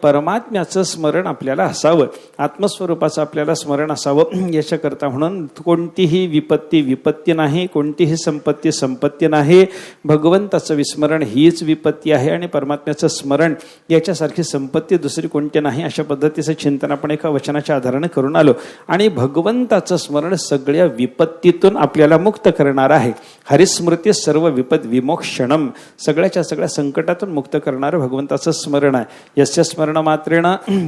परमात्म्याचं स्मरण आपल्याला असावं, आत्मस्वरूपाचं आपल्याला स्मरण असावं. याच्याकरता म्हणून कोणतीही विपत्ती नाही, कोणतीही संपत्ती नाही. भगवंताचं विस्मरण हीच विपत्ती आहे आणि परमात्म्याचं स्मरण याच्यासारखी संपत्ती दुसरी कोणती नाही. अशा पद्धतीचं चिंतन आपण एका वचनाच्या आधाराने करून आलो. आणि भगवंताचं स्मरण सगळ्या विपत्तीतून आपल्याला मुक्त करणार आहे. हरिस्मृती सर्व विपद विमोक्षणम, सगळ्याच्या सगळ्या संकटातून मुक्त करणारं भगवंताचं स्मरण आहे. यस्य स्मरण मात्रेण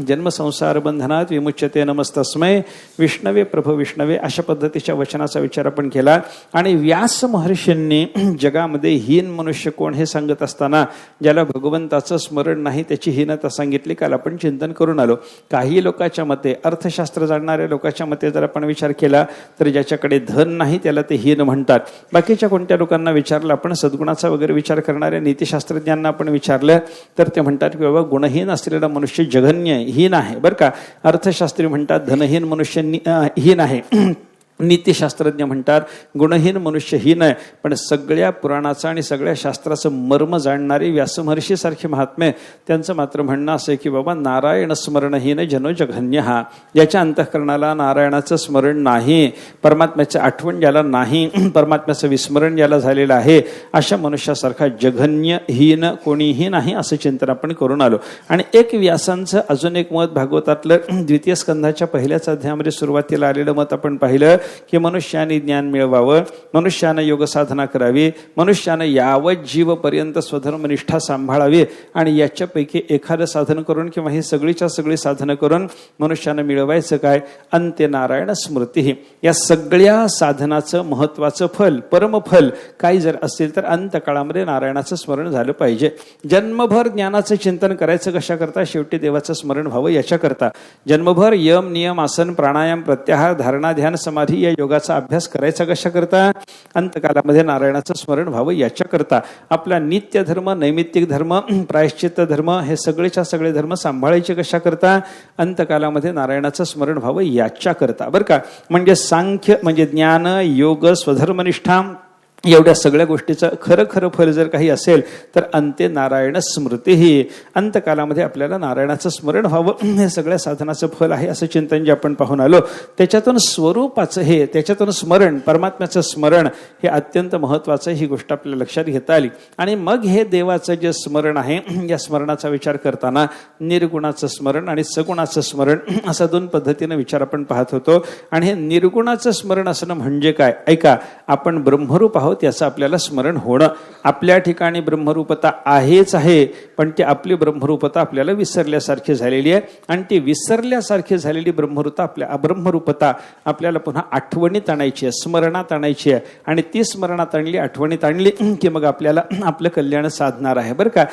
जन्म संसार बंधनात विमुच्यते नमस्तस्मै विष्णवे प्रभू विष्णवे. अशा पद्धतीच्या वचनाचा विचार आपण केला. आणि व्यास महर्षींनी जगामध्ये हीन मनुष्य कोण हे सांगत असताना ज्याला भगवंताचं स्मरण नाही त्याची हीनता सांगितली. काल आपण चिंतन करून आलो. काही लोकांच्या मते, अर्थशास्त्र जाणणाऱ्या लोकांच्या मते जर आपण विचार केला तर ज्याच्याकडे धन नाही त्याला ते हीन म्हणतात. बाकीच्या कोणत्या लोकांना विचारलं आपण, सद्गुणाचा वगैरे विचार करणाऱ्या नीतिशास्त्रज्ञांना आपण विचारलं तर ते म्हणतात की बाबा गुणहीन असलेला मनुष्य जघन्य हीन आहे बरं का. अर्थशास्त्री म्हणतात धनहीन मनुष्य हीन आहे. नीतिशास्त्रज्ञ म्हणतात गुणहीन मनुष्य हीन आहे. पण सगळ्या पुराणाचं आणि सगळ्या शास्त्राचं मर्म जाणणारे व्यासमहर्षी सारखे महात्मे त्यांचं मात्र म्हणणं असं आहे की बाबा नारायण स्मरणहीन जनो जघन्य. हा ज्याच्या अंतःकरणाला नारायणाचं स्मरण नाही, परमात्म्याचं आठवण ज्याला नाही, परमात्म्याचं विस्मरण ज्याला झालेलं आहे, अशा मनुष्यासारखा जघन्य हीन कोणीही नाही असं चिंतन आपण करून आलो. आणि एक व्यासांचं अजून एक मत भागवतातलं द्वितीय स्कंधाच्या पहिल्याच अध्यायामध्ये सुरुवातीला आलेलं मत आपण पाहिलं की मनुष्याने ज्ञान मिळवावं, मनुष्यानं योग साधना करावी, मनुष्यानं यावत जीवपर्यंत स्वधर्मनिष्ठा सांभाळावी आणि याच्यापैकी एखादं साधन करून किंवा ही सगळीच्या सगळी साधनं करून मनुष्यानं मिळवायचं काय, अंत्य नारायण स्मृती. या सगळ्या साधनाचं महत्वाचं फल, परमफल काही जर असेल तर अंतकाळामध्ये नारायणाचं स्मरण झालं पाहिजे. जन्मभर ज्ञानाचं चिंतन करायचं कशाकरता, शेवटी देवाचं स्मरण व्हावं याच्याकरता. जन्मभर यम नियम आसन प्राणायाम प्रत्याहार धारणा ध्यान समाधी या योगाचा अभ्यास करायचा कशाकरता, अंतकालामध्ये नारायणाचं स्मरण व्हावं याच्याकरता. आपला नित्य धर्म, नैमित्तिक धर्म, प्रायश्चित्त धर्म हे सगळेच्या सगळे धर्म सांभाळायचे कशाकरता, अंतकालामध्ये नारायणाचं स्मरण व्हावं याच्याकरता बरं का. म्हणजे सांख्य म्हणजे ज्ञान योग स्वधर्मनिष्ठा एवढ्या सगळ्या गोष्टीचं खरं खरं फल जर काही असेल तर अंते नारायण स्मृती. ही अंतकालामध्ये आपल्याला नारायणाचं स्मरण व्हावं हे सगळ्या साधनाचं फल आहे असं चिंतन जे आपण पाहून आलो. त्याच्यातून स्वरूपाचं हे, त्याच्यातून स्मरण, परमात्म्याचं स्मरण हे अत्यंत महत्वाचं, ही गोष्ट आपल्याला लक्षात घेता आली. आणि मग हे देवाचं जे स्मरण आहे या स्मरणाचा विचार करताना निर्गुणाचं स्मरण आणि सगुणाचं स्मरण असा दोन पद्धतीने विचार आपण पाहत होतो. आणि हे निर्गुणाचं स्मरण असणं म्हणजे काय, ऐका, आपण ब्रह्मरूप आहोत याचं आपल्याला स्मरण होणं. आपल्या ठिकाणी ब्रह्मरूपता आहेच आहे, पण ती आपली ब्रह्मरूपता आपल्याला विसरल्यासारखी झालेली आहे. आणि ती विसरल्यासारखी झालेली ब्रह्मरूपता आपल्याला पुन्हा आठवणीत आणायची आहे, स्मरणात आणायची आहे. आणि ती स्मरणात आणली, आठवणीत आणली की मग आपल्याला आपलं कल्याण साधणार आहे बरं का.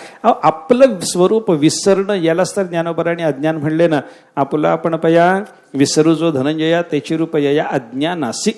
आपलं स्वरूप विसरणं यालाच तर ज्ञानोबराने अज्ञान म्हणले ना. आपलं आपण पया विसरू जो धनंजया त्याची रूप या अज्ञानासी.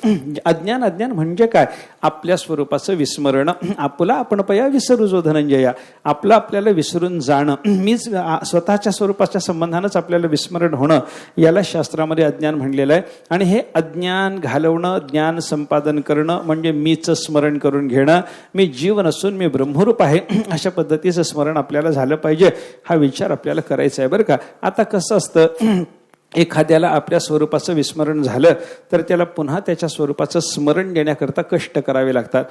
अज्ञान म्हणजे काय, आपल्या स्वरूपाचं विस्मरण. आपला आपण पया विसरू जो धनंजया, आपलं आपल्याला विसरून जाणं, मीच स्वतःच्या स्वरूपाच्या संबंधानंच आपल्याला विस्मरण होणं, याला शास्त्रामध्ये अज्ञान म्हणलेलं आहे. आणि हे अज्ञान घालवणं, ज्ञान संपादन करणं म्हणजे मीच स्मरण करून घेणं. मी जीव नसून मी ब्रह्मरूप आहे अशा पद्धतीचं स्मरण आपल्याला झालं पाहिजे. हा विचार आपल्याला करायचा आहे बरं का. आता कसं असतं, एखाद्याला आपल्या स्वरूपाचं विस्मरण झालं तर त्याला पुन्हा त्याच्या स्वरूपाचं स्मरण देण्याकरता कष्ट करावे लागतात,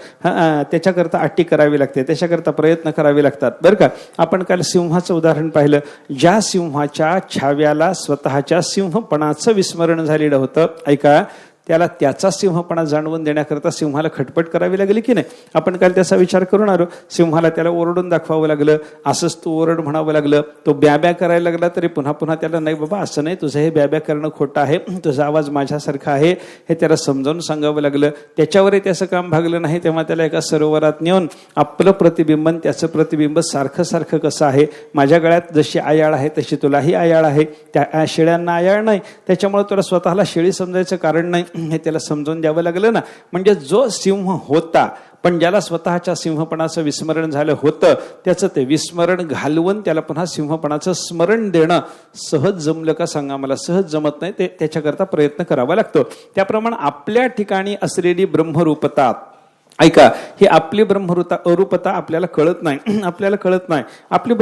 त्याच्याकरता अटी करावी लागते, त्याच्याकरता प्रयत्न करावे लागतात बरं का. आपण काल सिंहाचं उदाहरण पाहिलं. ज्या सिंहाच्या छाव्याला स्वतःच्या सिंहपणाचं विस्मरण झालेलं होतं, ऐका, त्याला त्याचा सिंहपणा जाणवून देण्याकरता सिंहाला खटपट करावी लागली की नाही. आपण काल त्याचा विचार करून आलो. सिंहाला त्याला ओरडून दाखवावं लागलं, असंच तू ओरड म्हणावं लागलं. तो ब्याब्या करायला लागला तरी पुन्हा पुन्हा त्याला नाही बाबा असं नाही, तुझं हे ब्याब्या करणं खोटं आहे, तुझा आवाज माझ्यासारखा आहे हे त्याला समजावून सांगावं लागलं. त्याच्यावरही त्याचं काम भागलं नाही. तेव्हा त्याला एका सरोवरात नेऊन आपलं प्रतिबिंब त्याचं प्रतिबिंब सारखं सारखं कसं आहे, माझ्या गळ्यात जशी आयाळ आहे तशी तुलाही आयाळ आहे, त्या शेळ्यांना आयाळ नाही, त्याच्यामुळे तुला स्वतःला शेळी समजायचं कारण नाही हे त्याला समजून द्यावं लागलं ना. म्हणजे जो सिंह होता पण ज्याला स्वतःच्या सिंहपणाचं विस्मरण झालं होतं त्याचं ते विस्मरण घालवून त्याला पुन्हा सिंहपणाचं स्मरण देणं सहज जमलं का सांगा मला. सहज जमत नाही, ते त्याच्याकरता प्रयत्न करावा लागतो. त्याप्रमाणे आपल्या ठिकाणी असलेली ब्रह्मरूपता ऐका, ही आपली अरूपता आपल्याला कळत नाही. आपल्याला कळत नाही आपली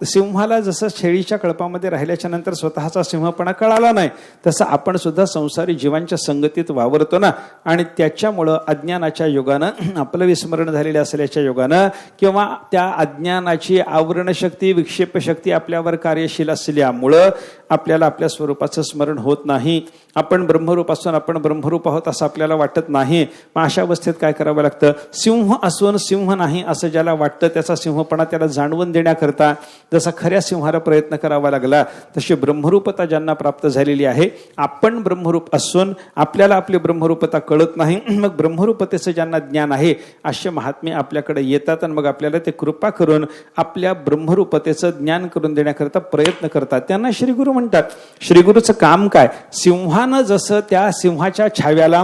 सिंहाला जसं शेळीच्या कळपामध्ये राहिल्याच्या नंतर स्वतःचा सिंहपणा कळाला नाही, तसं आपण सुद्धा संसारी जीवांच्या संगतीत वावरतो ना. आणि त्याच्यामुळं अज्ञानाच्या योगानं, आपलं विस्मरण झालेलं असल्याच्या योगानं, किंवा त्या अज्ञानाची आवरण शक्ती, विक्षेप शक्ती आपल्यावर कार्यशील असल्यामुळं आपल्याला आपल्या स्वरूपाचं स्मरण होत नाही. आपण ब्रह्मरूप असून आपण ब्रह्मरूप आहोत असं आपल्याला वाटत नाही. मग अशा अवस्थेत काय करावं लागतं? सिंह असून सिंह नाही असं ज्याला वाटतं, त्याचा सिंहपणा त्याला जाणवून देण्याकरता जसा खऱ्या सिंहाला प्रयत्न करावा लागला, तशी ब्रह्मरूपता ज्यांना प्राप्त झालेली आहे, आपण ब्रह्मरूप असून आपल्याला आपली ब्रह्मरूपता कळत नाही, मग ब्रह्मरूपतेचं ज्यांना ज्ञान आहे असे महात्मे आपल्याकडे येतात आणि मग आपल्याला ते कृपा करून आपल्या ब्रह्मरूपतेचं ज्ञान करून देण्याकरता प्रयत्न करतात. त्यांना श्रीगुरु म्हणतात. श्रीगुरूचं काम काय? सिंहानं जसं त्या सिंहाच्या छाव्याला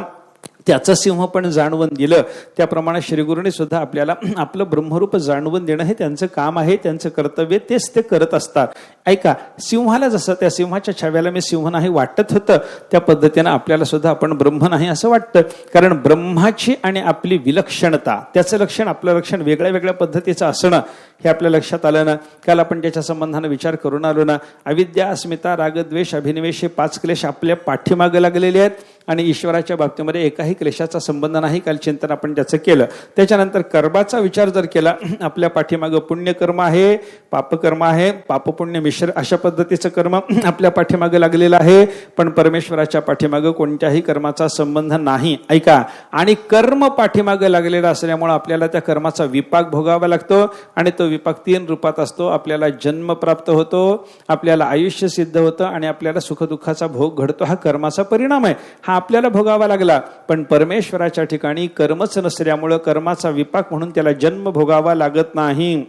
त्याचं सिंह पण जाणवून दिलं, त्याप्रमाणे श्रीगुरूंनी सुद्धा आपल्याला आपलं ब्रह्मरूप जाणवून देणं हे त्यांचं काम आहे, त्यांचं कर्तव्य, तेच ते करत असतात. ऐका, सिंहाला जसं त्या सिंहाच्या छाव्याला मी सिंह नाही वाटत होतं, त्या पद्धतीनं आपल्याला सुद्धा आपण ब्रह्म नाही असं वाटतं. कारण ब्रह्माची आणि आपली विलक्षणता, त्याचं लक्षण आपलं लक्षण वेगळ्या वेगळ्या पद्धतीचं असणं हे आपल्या लक्षात आलं ना. काल आपण त्याच्या संबंधाने विचार करून आलो ना. अविद्या, अस्मिता, रागद्वेष, अभिनिवेश हे 5 क्लेश आपल्या पाठीमागे लागलेले आहेत आणि ईश्वराच्या बाबतीमध्ये एकाही क्लेशाचा संबंध नाही. काल चिंतन आपण त्याचं केलं. त्याच्यानंतर कर्माचा विचार जर केला, आपल्या पाठीमागं पुण्यकर्म आहे, पापकर्म आहे, पापपुण्य मिश्र अशा पद्धतीचं कर्म आपल्या पाठीमागं लागलेलं आहे, पण परमेश्वराच्या पाठीमागं कोणत्याही कर्माचा संबंध नाही. ऐका, आणि कर्म पाठीमागं लागलेला असल्यामुळे आपल्याला त्या कर्माचा विपाक भोगावा लागतो आणि तो विपाक 3 रूपात असतो. आपल्याला जन्म प्राप्त होतो, आपल्याला आयुष्य सिद्ध होतं आणि आपल्याला सुखदुःखाचा भोग घडतो. हा कर्माचा परिणाम आहे, हा आपल्याला भोगावा लागला. पण परमेश्वराच्या ठिकाणी कर्मच नसल्यामुळं कर्माचा विपाक म्हणून त्याला जन्म भोगावा लागत नाही.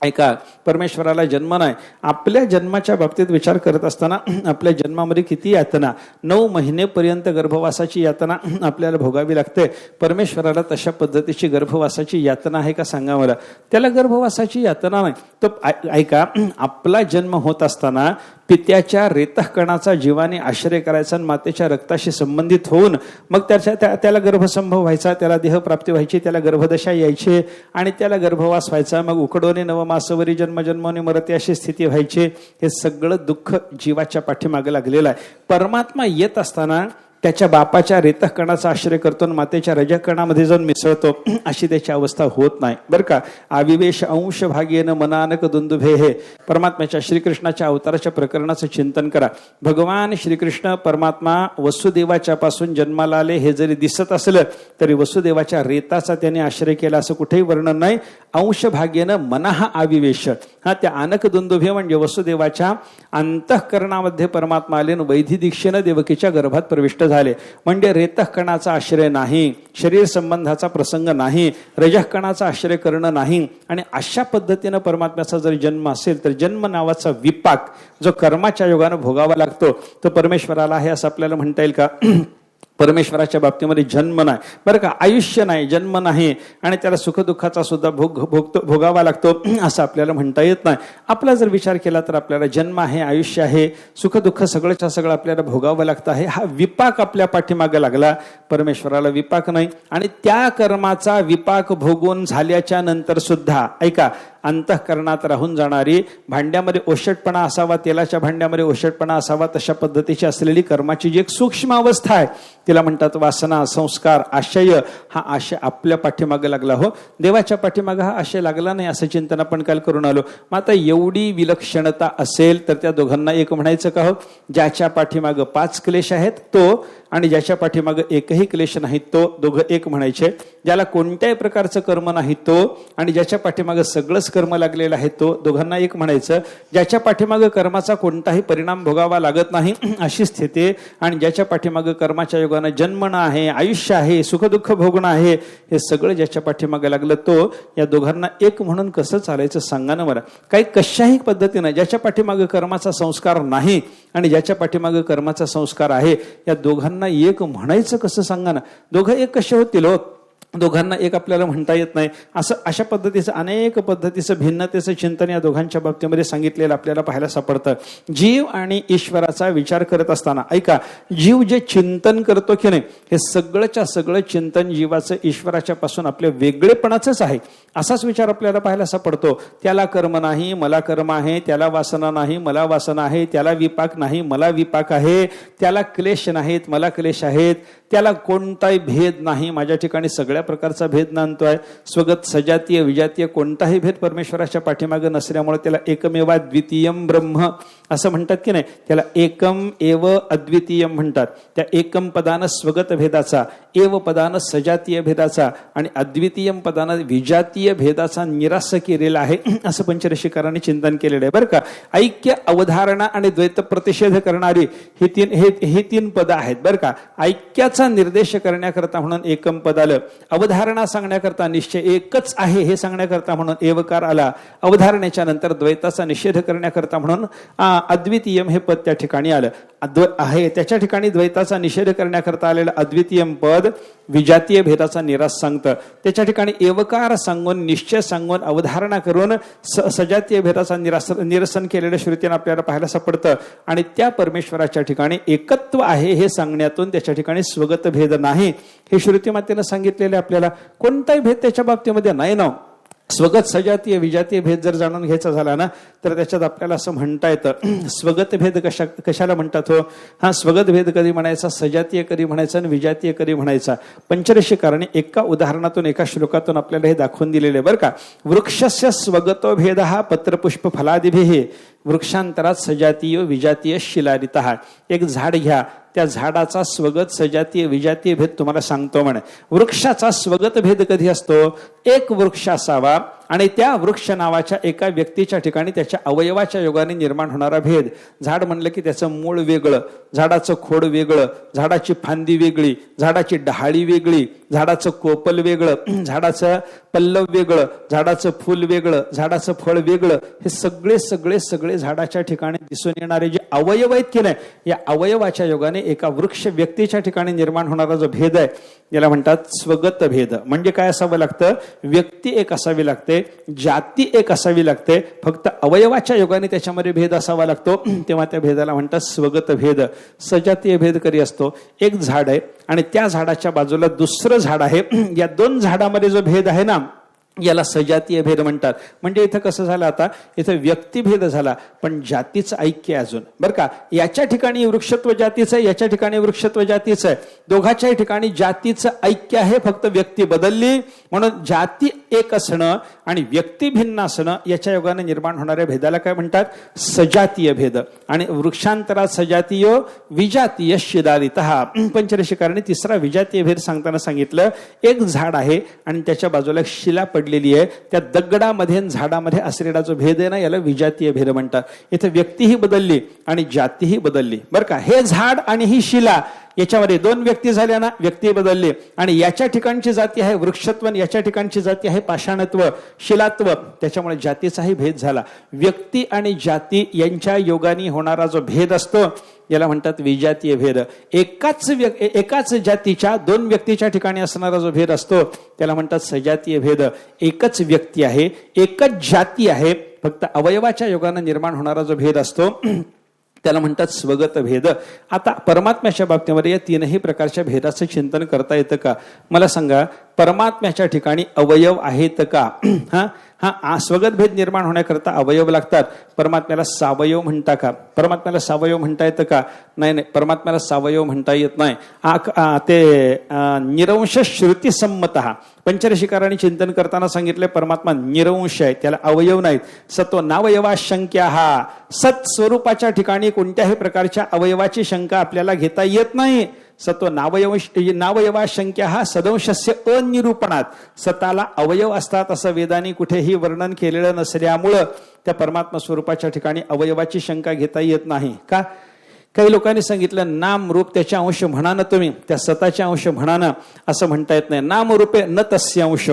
ऐका, परमेश्वराला जन्म नाही. आपल्या जन्माच्या बाबतीत विचार करत असताना आपल्या जन्मामध्ये किती यातना, 9 महिनेपर्यंत गर्भवासाची यातना आपल्याला भोगावी लागते. परमेश्वराला तशा पद्धतीची गर्भवासाची यातना आहे का सांगा मला? त्याला गर्भवासाची यातना नाही. तो ऐका, आपला जन्म होत असताना पित्याच्या रेतकणाचा जीवाने आश्रय करायचा आणि मातेच्या रक्ताशी संबंधित होऊन मग त्याला गर्भसंभव व्हायचा, त्याला देहप्राप्ती व्हायची, त्याला गर्भदशा यायची आणि त्याला गर्भवास व्हायचा. मग उकडवणे नवमासवरी जन्मजन्मोनी मरते अशी स्थिती व्हायची. हे सगळं दुःख जीवाच्या पाठीमागे लागलेलं आहे. परमात्मा येत असताना त्याच्या बापाच्या रेतकणाचा आश्रय करतो आणि मातेच्या रजकणामध्ये जाऊन मिसळतो, अशी त्याची अवस्था होत नाही बरं का. आविवेश अंश भागेन मनानक दुंदुभे, हे परमात्म्याच्या श्रीकृष्णाच्या अवताराच्या प्रकरणाचं चिंतन करा. भगवान श्रीकृष्ण परमात्मा वसुदेवाच्या पासून जन्माला आले हे जरी दिसत असलं तरी वसुदेवाच्या रेताचा त्याने आश्रय केला असं कुठेही वर्णन नाही. अंश भागेन मनाहा आविवेश, हा त्या आनक दुंदुभे म्हणजे वसुदेवाच्या अंतःकरणामध्ये परमात्मा आले आणि वैधी दीक्षेनं देवकीच्या गर्भात प्रविष्ट झाले. म्हणजे रेतकणाचा आश्रय नाही, शरीर संबंधाचा प्रसंग नाही, रजकणाचा आश्रय करणं नाही. आणि अशा पद्धतीनं परमात्म्याचा जर जन्म असेल तर जन्म नावाचा विपाक जो कर्माच्या योगानं भोगावा लागतो तो परमेश्वराला आहे असं आपल्याला म्हणता येईल का? परमेश्वराच्या बाबतीमध्ये जन्म नाही बरं का, आयुष्य नाही, जन्म नाही आणि त्याला सुखदुःखाचा सुद्धा भोगावा लागतो असं आपल्याला म्हणता येत नाही. आपला जर विचार केला तर आपल्याला जन्म आहे, आयुष्य आहे, सुखदुःख सगळंच्या सगळं आपल्याला भोगावं लागतं आहे. हा विपाक आपल्या पाठीमागे लागला, परमेश्वराला विपाक नाही. आणि त्या कर्माचा विपाक भोगून झाल्याच्या नंतर सुद्धा ऐका, अंतःकरणात राहून जाणारी, भांड्यामध्ये ओशटपणा असावा, तेलाच्या भांड्यामध्ये ओशटपणा असावा, तशा पद्धतीची असलेली कर्माची जी एक सूक्ष्म अवस्था आहे तिला म्हणतात वासना, संस्कार, आशय. हा आशय आपल्या पाठीमागे लागला हो, देवाच्या पाठीमागे हा आशय लागला नाही असं चिंतन आपण काल करून आलो. मग आता एवढी विलक्षणता असेल तर त्या दोघांना एक म्हणायचं का हो? ज्याच्या पाठीमागे 5 क्लेश आहेत तो आणि ज्याच्या पाठीमागे एकही क्लेश नाही तो, दोघं एक म्हणायचे. ज्याला कोणत्याही प्रकारचं कर्म नाही तो आणि ज्याच्या पाठीमागे सगळंच कर्म लागलेलं आहे तो, दोघांना एक म्हणायचं. ज्याच्या पाठीमागे कर्माचा कोणताही परिणाम भोगावा लागत नाही अशी स्थिती आणि ज्याच्या पाठीमागे कर्माच्या योगानं जन्मणं आहे, आयुष्य आहे, सुखदुःख भोगणं आहे, हे सगळं ज्याच्या पाठीमागे लागलं तो, या दोघांना एक म्हणून कसं चालायचं सांगा ना मला? काही कशाही पद्धतीनं ज्याच्या पाठीमागे कर्माचा संस्कार नाही आणि ज्याच्या पाठीमागे कर्माचा संस्कार आहे, या दोघांना एक म्हणायचं कसं सांगा ना? दोघं एक कसे होतील हो? दोघांना एक आपल्याला म्हणता येत नाही. असं अशा पद्धतीचं अनेक पद्धतीचं भिन्नतेचं चिंतन या दोघांच्या बाबतीमध्ये सांगितलेलं आपल्याला पाहायला सापडतं. जीव आणि ईश्वराचा विचार करत असताना ऐका, जीव जे चिंतन करतो की नाही, हे सगळंच्या सगळं चिंतन जीवाचं ईश्वराच्या पासून आपल्या वेगळेपणाचंच आहे असाच विचार आपल्याला पाहायला सापडतो. त्याला कर्म नाही, मला कर्म आहे. त्याला वासना नाही, मला वासना आहे. त्याला विपाक नाही, मला विपाक आहे. त्याला क्लेश नाहीत, मला क्लेश आहेत. त्याला कोणताही भेद नाही, माझ्या ठिकाणी सगळ्या प्रकारचा भेद नांदतोय. स्वगत सजातीय विजातीय कोणताही भेद परमेश्वराच्या पाठीमागे नसल्यामुळे त्याला एकमेवा द्वितीयम ब्रह्म असं म्हणतात की नाही, त्याला एकम एव अद्वितीयम म्हणतात. त्या एकम पदानं स्वगत भेदाचा, एव पदानं सजातीय भेदाचा आणि अद्वितीयम पदानं विजातीय भेदाचा निराश केलेला आहे असं पंचरशिकारांनी चिंतन केलेलं आहे बरं का. ऐक्य, अवधारणा आणि द्वैत प्रतिषेध करणारी ही तीन पदं आहेत बरं का. ऐक्याचा निर्देश करण्याकरता म्हणून एकम पद आलं, अवधारणा सांगण्याकरता निश्चय एकच आहे हे सांगण्याकरता म्हणून एवकार आला, अवधारणेच्या नंतर द्वैताचा निषेध करण्याकरता म्हणून अद्वितीयम हे पद त्या ठिकाणी आलं आहे. त्याच्या ठिकाणी द्वैताचा निषेध करण्याकरता आलेलं अद्वितीयम पद विजातीय भेदाचा निराश सांगतं. त्याच्या ठिकाणी एवकार सांगून निश्चय सांगून अवधारणा करून सजातीय भेदाचा निरसन केलेलं श्रुतीनं आपल्याला पाहायला सापडतं. आणि त्या परमेश्वराच्या ठिकाणी एकत्व आहे हे सांगण्यातून त्याच्या ठिकाणी स्वगत भेद नाही हे श्रुती मातेनं सांगितलेले. आपल्याला कोणताही भेद त्याच्या बाबतीमध्ये नाही ना. स्वगत सजातीय विजातीय भेद जर जाणून घ्यायचा झाला ना तर त्याच्यात आपल्याला असं म्हणता येतं, स्वगत भेद कशाला म्हणतात हो. हा स्वगत भेद कधी म्हणायचा, सजातीय कधी म्हणायचा आणि विजातीय कधी म्हणायचा. पंचरशिकाराने एका उदाहरणातून एका श्लोकातून आपल्याला हे दाखवून दिलेले बरं का. वृक्षस्य स्वगतो भेद हा पत्रपुष्प फलादिभिः वृक्षांतरात सजातीय विजातीय शिलारितः. एक झाड घ्या, त्या झाडाचा स्वगत सजातीय विजातीय भेद तुम्हाला सांगतो म्हणे. वृक्षाचा स्वगत भेद कधी असतो, एक वृक्ष असावा आणि त्या वृक्ष नावाच्या एका व्यक्तीच्या ठिकाणी त्याच्या अवयवाच्या योगाने निर्माण होणारा भेद. झाड म्हणलं की त्याचं मूळ वेगळं, झाडाचं खोड वेगळं, झाडाची फांदी वेगळी, झाडाची डहाळी वेगळी, झाडाचं कोपल वेगळं, झाडाचं पल्लव वेगळं, झाडाचं फूल वेगळं, झाडाचं फळ वेगळं. हे सगळे सगळे सगळे झाडाच्या ठिकाणी दिसून येणारे जे अवयव आहेत की नाही, या अवयवाच्या योगाने एका वृक्ष व्यक्तीच्या ठिकाणी निर्माण होणारा जो भेद आहे याला म्हणतात स्वगत भेद. म्हणजे काय असावं लागतं, व्यक्ती एक असावी लागते, जाती एक असावी लागते, फक्त अवयवाच्या योगाने त्याच्यामध्ये भेद असावा लागतो, तेव्हा त्या भेदाला म्हणतात स्वगत भेद. सजातीय भेद कधी असतो, एक झाड आहे आणि त्या झाडाच्या बाजूला दुसरं झाड आहे, या दोन झाडामध्ये जो भेद आहे ना याला सजातीय भेद म्हणतात. म्हणजे इथं कसं झालं, आता इथं व्यक्तिभेद झाला पण जातीचं ऐक्य अजून बरं का. याच्या ठिकाणी वृक्षत्व जातीचं आहे, याच्या ठिकाणी वृक्षत्व जातीचं आहे, दोघाच्याही ठिकाणी जातीचं ऐक्य आहे, फक्त व्यक्ती बदलली. म्हणून जाती एक असणं आणि व्यक्ती भिन्न असणं याच्या योगाने निर्माण होणाऱ्या भेदाला काय म्हणतात, सजातीय भेद. आणि वृक्षांतरात सजातीय विजातीय शिलारितः. पंचरशिकाराने तिसरा विजातीय भेद सांगताना सांगितलं, एक झाड आहे आणि त्याच्या बाजूला शिला पडलेली आहे, त्या दगडामध्ये झाडामध्ये असलेला जो भेद आहे ना याला विजातीय भेद म्हणतात. इथे व्यक्तीही बदलली आणि जातीही बदलली बरं का. हे झाड आणि ही शिला याच्यामध्ये दोन व्यक्ती झाल्या ना, व्यक्ती बदलली आणि याच्या ठिकाणची जाती आहे वृक्षत्व, याच्या ठिकाणची जाती आहे पाषाणत्व शिलात्व, त्याच्यामुळे जातीचाही भेद झाला. व्यक्ती आणि जाती यांच्या योगाने होणारा जो भेद असतो याला म्हणतात विजातीय भेद. एकाच जातीच्या दोन व्यक्तीच्या ठिकाणी असणारा जो भेद असतो त्याला म्हणतात सजातीय भेद. एकच व्यक्ती आहे, एकच जाती आहे, फक्त अवयवाच्या योगाने निर्माण होणारा जो भेद असतो त्याला म्हणतात स्वगत भेद. आता परमात्म्याच्या बाबतीमध्ये या तीनही प्रकारच्या भेदाचं चिंतन करता येतं का, मला सांगा. परमात्म्याच्या ठिकाणी अवयव आहेत का? हा स्वगत भेद निर्माण होण्याकरता अवयव लागतात. परमात्म्याला सावयव म्हणता का? परमात्म्याला सावयव म्हणता येतं का? नाही, परमात्म्याला सावयव म्हणता येत नाही. ते निरंश श्रुती संमत. पंचरशिकारांनी चिंतन करताना सांगितले परमात्मा निरंश आहे, त्याला अवयव नाहीत. सत्व नावयवा शंक्या. हा सत स्वरूपाच्या ठिकाणी कोणत्याही प्रकारच्या अवयवाची शंका आपल्याला घेता येत नाही. सत्व नावयवा शंक्या हा सदंशस्य अनिरूपणात. सताला अवयव असतात असं वेदांनी कुठेही वर्णन केलेलं नसल्यामुळं त्या परमात्मा स्वरूपाच्या ठिकाणी अवयवाची शंका घेता येत नाही का? काही लोकांनी सांगितलं नाम रूप त्याच्या अंश म्हणा ना, तुम्ही त्या सताच्या अंश म्हणा ना, असं म्हणता येत नाही. नाम रूपे न तस्य अंश.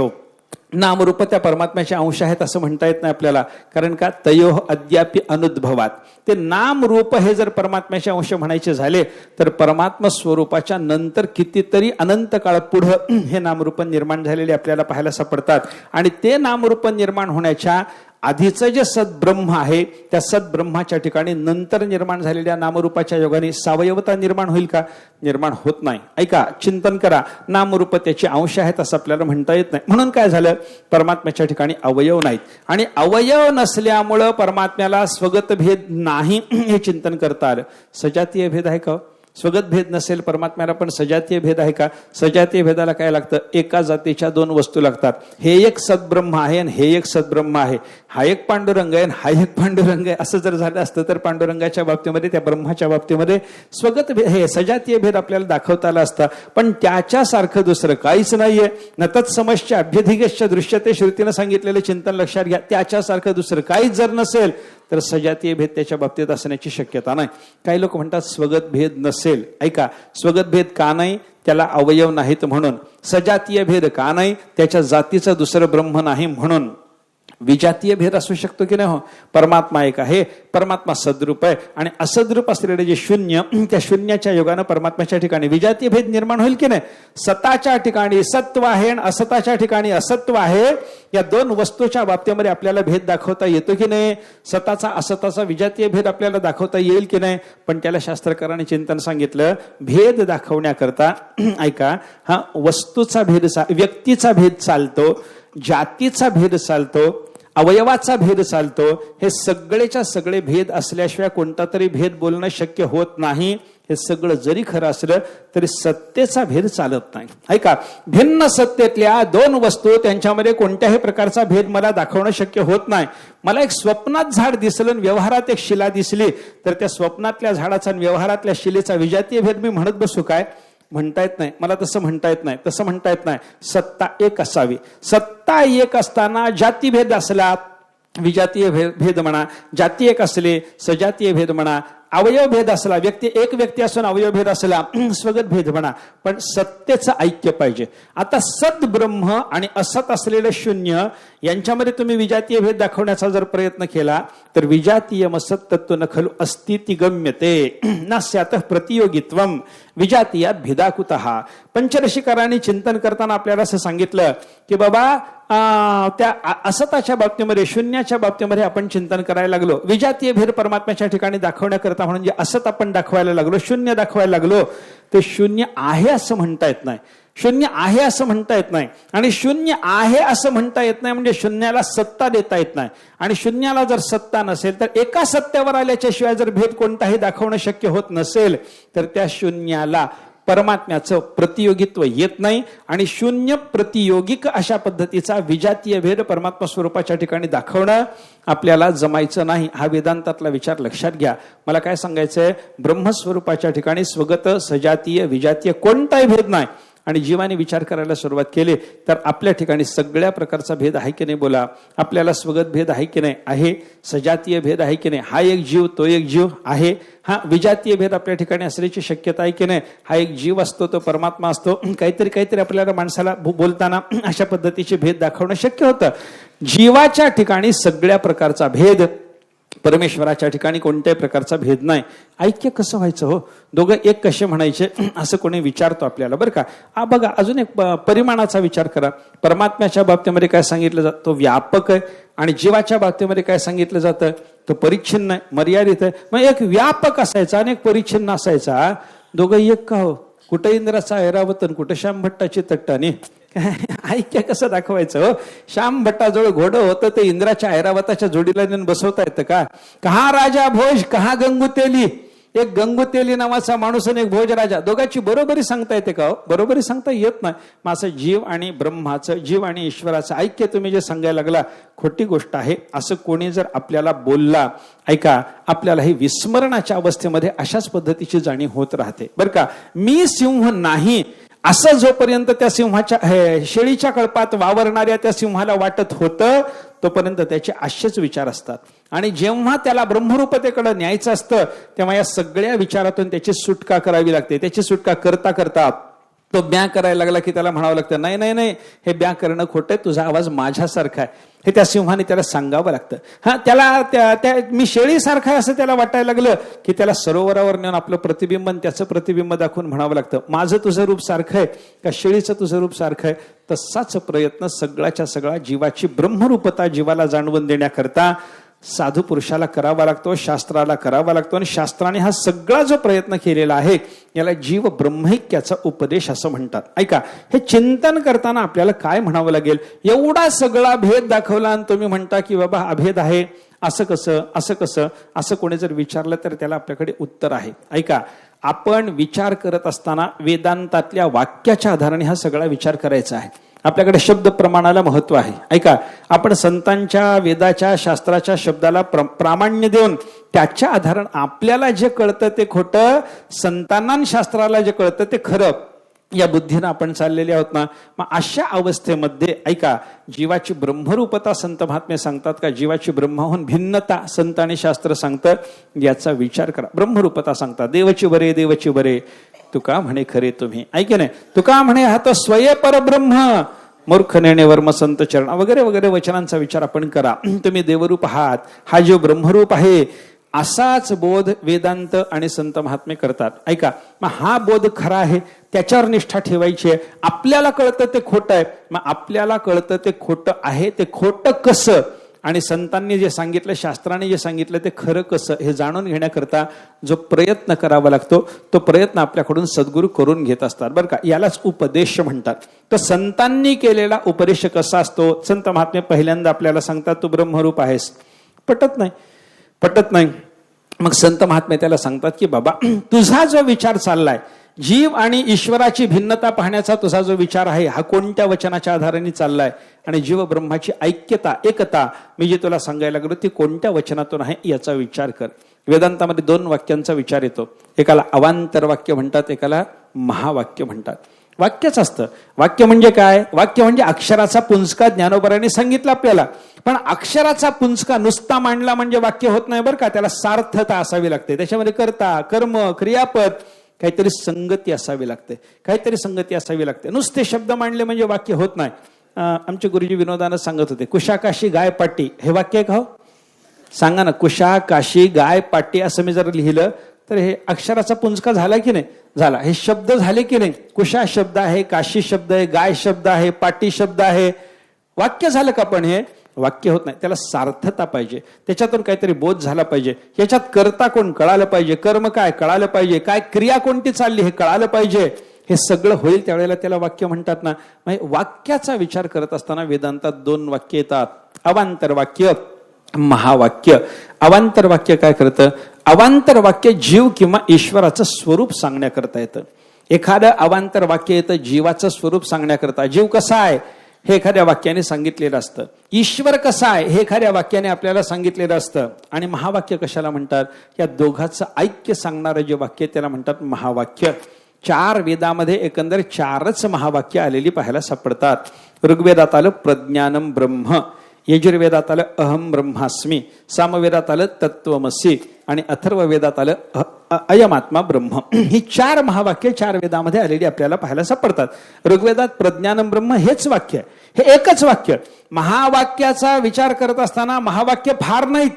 नामरूप त्या परमात्म्याचे अंश आहेत असं म्हणता येत नाही आपल्याला. कारण का तयोः अद्यापि अनुद्भवात, ते नामरूप हे जर परमात्म्याचे अंश म्हणायचे झाले तर परमात्मा स्वरूपाच्या नंतर कितीतरी अनंत काळ पुढं हे नामरूप निर्माण झालेले आपल्याला पाहायला सापडतात. आणि ते नामरूप निर्माण होण्याच्या आधीचं जे सद्ब्रह्म आहे त्या सद्ब्रह्माच्या ठिकाणी नंतर निर्माण झालेल्या नामरूपाच्या योगाने सावयवता निर्माण होईल का? निर्माण होत नाही. ऐका, चिंतन करा. नामरूप त्याचे अंश आहेत असं आपल्याला म्हणता येत नाही. म्हणून काय झालं, परमात्म्याच्या ठिकाणी अवयव नाहीत आणि अवयव नसल्यामुळं परमात्म्याला स्वगत भेद नाही हे चिंतन करता आलं. सजातीय भेद आहे का? स्वगत भेद नसेल परमात्म्याला, पण सजातीय भेद आहे का? सजातीय भेदाला काय लागतं? एका जातीच्या दोन वस्तू लागतात. हे एक सद्ब्रह्म आहे आणि हे एक सद्ब्रह्म आहे. हा एक पांडुरंग आहे आणि हा एक पांडुरंग आहे. असं जर झालं असतं तर पांडुरंगाच्या बाबतीमध्ये, त्या ब्रह्माच्या बाबतीमध्ये स्वगत भेद, हे सजातीय भेद आपल्याला दाखवता आला असता. पण त्याच्यासारखं दुसरं काहीच नाहीये. न तत्समश्च अभ्यधिगच्छ दृश्यते श्रुतीनं सांगितलेलं चिंतन लक्षात घ्या. त्याच्यासारखं दुसरं काहीच जर नसेल तर सजातीय भेद त्याच्या बाबतीत असण्याची शक्यता नाही. काही लोक म्हणतात स्वगत भेद नसेल. ऐका, स्वगत भेद का नाही? त्याला अवयव नाहीत म्हणून. सजातीय भेद का नाही? त्याच्या जातीचं दुसरं ब्रह्म नाही म्हणून. विजातीय भेद असू शकतो की नाही? हो, परमात्मा एक आहे, परमात्मा सद्रूप आहे आणि असद्रूप असलेले जे शून्य, त्या शून्याच्या योगानं परमात्म्याच्या ठिकाणी विजातीय भेद निर्माण होईल की नाही? सताच्या ठिकाणी सत्व आहे आणि असताच्या ठिकाणी असत्व आहे. या दोन वस्तूच्या बाबतीमध्ये आपल्याला भेद दाखवता येतो की नाही? सताचा असताचा विजातीय भेद आपल्याला दाखवता येईल की नाही? पण त्याला शास्त्रकाराने चिंतन सांगितलं, भेद दाखवण्याकरता ऐका, हा वस्तूचा भेद, व्यक्तीचा भेद चालतो, जातीचा भेद चालतो, अवयवाचा भेद चालतो. हे सगळेच्या सगळे भेद असल्याशिवाय कोणता तरी भेद बोलणं शक्य होत नाही. हे सगळं जरी खरं असलं तरी सत्तेचा भेद चालत नाही. ऐका, भिन्न सत्तेतल्या दोन वस्तू, त्यांच्यामध्ये कोणत्याही प्रकारचा भेद मला दाखवणं शक्य होत नाही. मला एक स्वप्नात झाड दिसलं आणि व्यवहारात एक शिला दिसली तर त्या स्वप्नातल्या झाडाचा आणि व्यवहारातल्या शिलेचा विजातीय भेद मी म्हणत बसू काय? म्हणता येत नाही. मला तसं म्हणता येत नाही, तसं म्हणता येत नाही. सत्ता एक असावी. सत्ता एक असताना जातीभेद असला विजातीय भेद म्हणा, जाती एक असले सजातीय भेद म्हणा, अवयव भेद असला, एक व्यक्ती असून अवयव भेद असला स्वगत भेद म्हणा, पण सत्तेचं ऐक्य पाहिजे. आता सत ब्रह्म आणि असत असलेलं शून्य यांच्यामध्ये तुम्ही विजातीय भेद दाखवण्याचा जर प्रयत्न केला तर विजातीय सत तत्व न खलु अस्तिति गम्यते न स्यातः प्रतियोगित्वम विजातीयात भेदाकुतः. पंचरशिकारांनी चिंतन करताना आपल्याला असं सांगितलं की बाबा त्या असताच्या बाबतीमध्ये, शून्याच्या बाबतीमध्ये आपण चिंतन करायला लागलो. विजातीय भेद परमात्म्याच्या ठिकाणी दाखवण्याकरता म्हणून जे असत आपण दाखवायला लागलो, शून्य दाखवायला लागलो, ते शून्य आहे असं म्हणता येत नाही. शून्य आहे असं म्हणता येत नाही आणि शून्य आहे असं म्हणता येत नाही म्हणजे शून्याला सत्ता देता येत नाही. आणि शून्याला जर सत्ता नसेल तर एका सत्तेवर आल्याच्या शिवाय जर भेद कोणताही दाखवणं शक्य होत नसेल तर त्या शून्याला परमात्म्याचं प्रतियोगित्व येत नाही. आणि शून्य प्रतियोगिक अशा पद्धतीचा विजातीय भेद परमात्मा स्वरूपाच्या ठिकाणी दाखवणं आपल्याला जमायचं नाही. हा वेदांतातला विचार लक्षात घ्या. मला काय सांगायचंय, ब्रह्मस्वरूपाच्या ठिकाणी स्वगत सजातीय विजातीय कोणताही भेद नाही. आणि जीवाने विचार करायला सुरुवात केली तर आपल्या ठिकाणी सगळ्या प्रकारचा भेद आहे की नाही? बोला, आपल्याला स्वगत भेद आहे की नाही? आहे. सजातीय भेद आहे की नाही? हा एक जीव तो एक जीव आहे. हा विजातीय भेद आपल्या ठिकाणी असण्याची शक्यता आहे की नाही? हा एक जीव असतो, तो परमात्मा असतो. काहीतरी आपल्याला माणसाला बोलताना अशा पद्धतीचे भेद दाखवणं शक्य होतं. जीवाच्या ठिकाणी सगळ्या प्रकारचा भेद, परमेश्वराच्या ठिकाणी कोणत्याही प्रकारचा भेद नाही. ऐक्य कसं व्हायचं हो? दोघं एक कसे म्हणायचे असं कोणी विचारतो आपल्याला, बरं का? बघा, अजून एक परिमाणाचा विचार करा. परमात्म्याच्या बाबतीमध्ये काय सांगितलं जातं? तो व्यापक आहे. आणि जीवाच्या बाबतीमध्ये काय सांगितलं जातं? तो परिच्छिन्न आहे, मर्यादित आहे. मग एक व्यापक असायचा आणि एक परिच्छिन्न असायचा. दोघं एक का हो? कुठं इंद्राचा ऐरावतन, कुठं श्याम भट्टाची तट्टाने. ऐक्य कसं दाखवायचं हो? श्याम भट्टाजवळ घोडं होतं, ते इंद्राच्या ऐरावताच्या जोडीला नेऊन बसवता येतं का? कहा राजा भोज, कहा गंगुतेली. एक गंगुतेली नावाचा माणूस आणि एक भोज राजा, दोघांची बरोबरी सांगता येते का? बरोबरी सांगता येत नाही. मग असं जीव आणि ब्रह्माचं, जीव आणि ईश्वराचं ऐक्य तुम्ही जे सांगायला लागला, खोटी गोष्ट आहे. असं कोणी जर आपल्याला बोलला, ऐका, आपल्याला ही विस्मरणाच्या अवस्थेमध्ये अशाच पद्धतीची जाणीव होत राहते, बरं का? मी सिंह नाही असं जोपर्यंत त्या सिंहाच्या, शेळीच्या कळपात वावरणाऱ्या त्या सिंहाला वाटत होतं तोपर्यंत त्याचे असेच विचार असतात. आणि जेव्हा त्याला ब्रह्मरूपतेकडे न्यायचं असतं तेव्हा या सगळ्या विचारातून त्याची सुटका करावी लागते. त्याची सुटका करता करता तो ब्या करायला लागला की त्याला म्हणावं लागतं, नाही नाही नाही, हे ब्या करणं खोटं आहे, तुझा आवाज माझ्यासारखा आहे. हे त्या सिंहाने त्याला सांगावं लागतं. त्याला मी शेळीसारखा आहे असं त्याला वाटायला लागलं की त्याला सरोवरावर नेऊन आपलं प्रतिबिंब त्याचं प्रतिबिंब दाखवून म्हणावं लागतं, माझं तुझं रूप सारखं आहे का शेळीचं तुझं रूप सारखं आहे. तसाच प्रयत्न सगळ्याच्या सगळा जीवाची ब्रह्मरूपता जीवाला जाणवून देण्याकरता साधू पुरुषाला करावा लागतो, शास्त्राला करावा लागतो. आणि शास्त्राने हा सगळा जो प्रयत्न केलेला आहे याला जीव ब्रह्मैक्याचा उपदेश असं म्हणतात. ऐका, हे चिंतन करताना आपल्याला काय म्हणावं लागेल? एवढा सगळा भेद दाखवला आणि तुम्ही म्हणता की बाबा अभेद आहे, असं कसं असं कसं असं कोणी जर विचारलं तर त्याला आपल्याकडे उत्तर आहे. ऐका, आपण विचार करत असताना वेदांतातल्या वाक्याच्या आधाराने हा सगळा विचार करायचा आहे. आपल्याकडे शब्द प्रमाणाला महत्व आहे. ऐका, आपण संतांच्या वेदाच्या शास्त्राच्या शब्दाला प्रामाण्य देऊन त्याच्या आधाराने आपल्याला जे कळतं ते खोटं, संतांना शास्त्राला जे कळतं ते खरं, या बुद्धीनं आपण चाललेले आहोत ना. मग अशा अवस्थेमध्ये ऐका, जीवाची ब्रह्मरूपता संत महात्मे सांगतात का जीवाची ब्रह्माहून भिन्नता संत आणि शास्त्र सांगतं, याचा विचार करा. ब्रह्मरूपता सांगतात, देवची बरे देवची बरे तुका म्हणे खरे तुम्ही. ऐके नाही, तुका म्हणे हा तो स्वये परब्रह्म मूर्ख नेणे वर्म संत चरण वगैरे वगैरे वचनांचा विचार आपण करा. तुम्ही देवरूप आहात, हा जो ब्रह्मरूप आहे असाच बोध वेदांत आणि संत महात्मे करतात. ऐका, मग हा बोध खरा आहे त्याच्यावर निष्ठा ठेवायची आहे. आपल्याला कळतं ते खोटं आहे, मग आपल्याला कळतं ते खोटं आहे, ते खोटं कसं आणि संतांनी जे सांगितलं शास्त्राने जे सांगितलं ते खरं कसं हे जाणून घेण्याकरता जो प्रयत्न करावा लागतो तो प्रयत्न आपल्याकडून सद्गुरू करून घेत असतात बरं का. यालाच उपदेश म्हणतात. तर संतांनी केलेला उपदेश कसा असतो? संत महात्मे पहिल्यांदा आपल्याला सांगतात तू ब्रह्मरूप आहेस. पटत नाही. मग संत महात्मे त्याला सांगतात की बाबा तुझा जो विचार चाललाय, जीव आणि ईश्वराची भिन्नता पाहण्याचा तुझा जो विचार आहे हा कोणत्या वचनाच्या आधाराने चाललाय आणि जीव ब्रह्माची ऐक्यता एकता मी जे तुला सांगायला लागलो ती कोणत्या वचनातून आहे याचा विचार कर. वेदांतामध्ये 2 वाक्यांचा विचार येतो. एकाला अवांतर वाक्य म्हणतात, एकाला महावाक्य म्हणतात. वाक्यच असतं. वाक्य म्हणजे काय? वाक्य म्हणजे अक्षराचा पुंजका ज्ञानोबराने सांगितलं आपल्याला. पण अक्षराचा पुंजका नुसता मांडला म्हणजे वाक्य होत नाही बरं का. त्याला सार्थता असावी लागते. त्याच्यामध्ये कर्ता कर्म क्रियापद काहीतरी संगती असावी लागते. नुसते शब्द मांडले म्हणजे वाक्य होत नाही. आमचे गुरुजी विनोदानं सांगत होते, कुशाकाशी गाय पाटी हे वाक्य आहे का हो? सांगा ना, कुशाकाशी गाय पाटी असं मी जर लिहिलं तर हे अक्षराचा पुंजका झाला की नाही? झाला. हे शब्द झाले की नाही? कुशा शब्द आहे, काशी शब्द आहे, गाय शब्द आहे, पाटी शब्द आहे. वाक्य झालं का? पण हे वाक्य होत नाही. त्याला सार्थता पाहिजे, त्याच्यातून काहीतरी बोध झाला पाहिजे. याच्यात कर्ता कोण कळालं पाहिजे, कर्म काय कळालं पाहिजे, काय क्रिया कोणती चालली हे कळालं पाहिजे. हे सगळं होईल त्यावेळेला त्याला वाक्य म्हणतात ना. वाक्याचा विचार करत असताना वेदांतात 2 वाक्य येतात, अवांतर वाक्य, महावाक्य. अवांतर वाक्य काय करतं? अवांतर वाक्य जीव किंवा ईश्वराचं स्वरूप सांगण्याकरता येतं. एखादं अवांतर वाक्य येतं जीवाचं स्वरूप सांगण्याकरता. जीव कसा आहे हे एखाद्या वाक्याने सांगितलेलं असतं. ईश्वर कसा आहे हे एखाद्या वाक्याने आपल्याला सांगितलेलं असतं. आणि महावाक्य कशाला म्हणतात? या दोघांचं ऐक्य सांगणारं जे वाक्य त्याला म्हणतात महावाक्य. 4 वेदामध्ये एकंदर 4च महावाक्य आलेली पाहायला सापडतात. ऋग्वेदात आलं प्रज्ञानम ब्रह्म, यजुर्वेदात आलं अहम ब्रह्मास्मी, सामवेदात आलं तत्वमसी आणि अथर्व वेदात आलं अयमात्मा ब्रह्म. ही 4 महावाक्य 4 वेदामध्ये आलेली आपल्याला पाहायला सापडतात. ऋग्वेदात प्रज्ञानम ब्रह्म हेच वाक्य आहे, हे एकच वाक्य. महावाक्याचा विचार करत असताना महावाक्य फार नाहीत.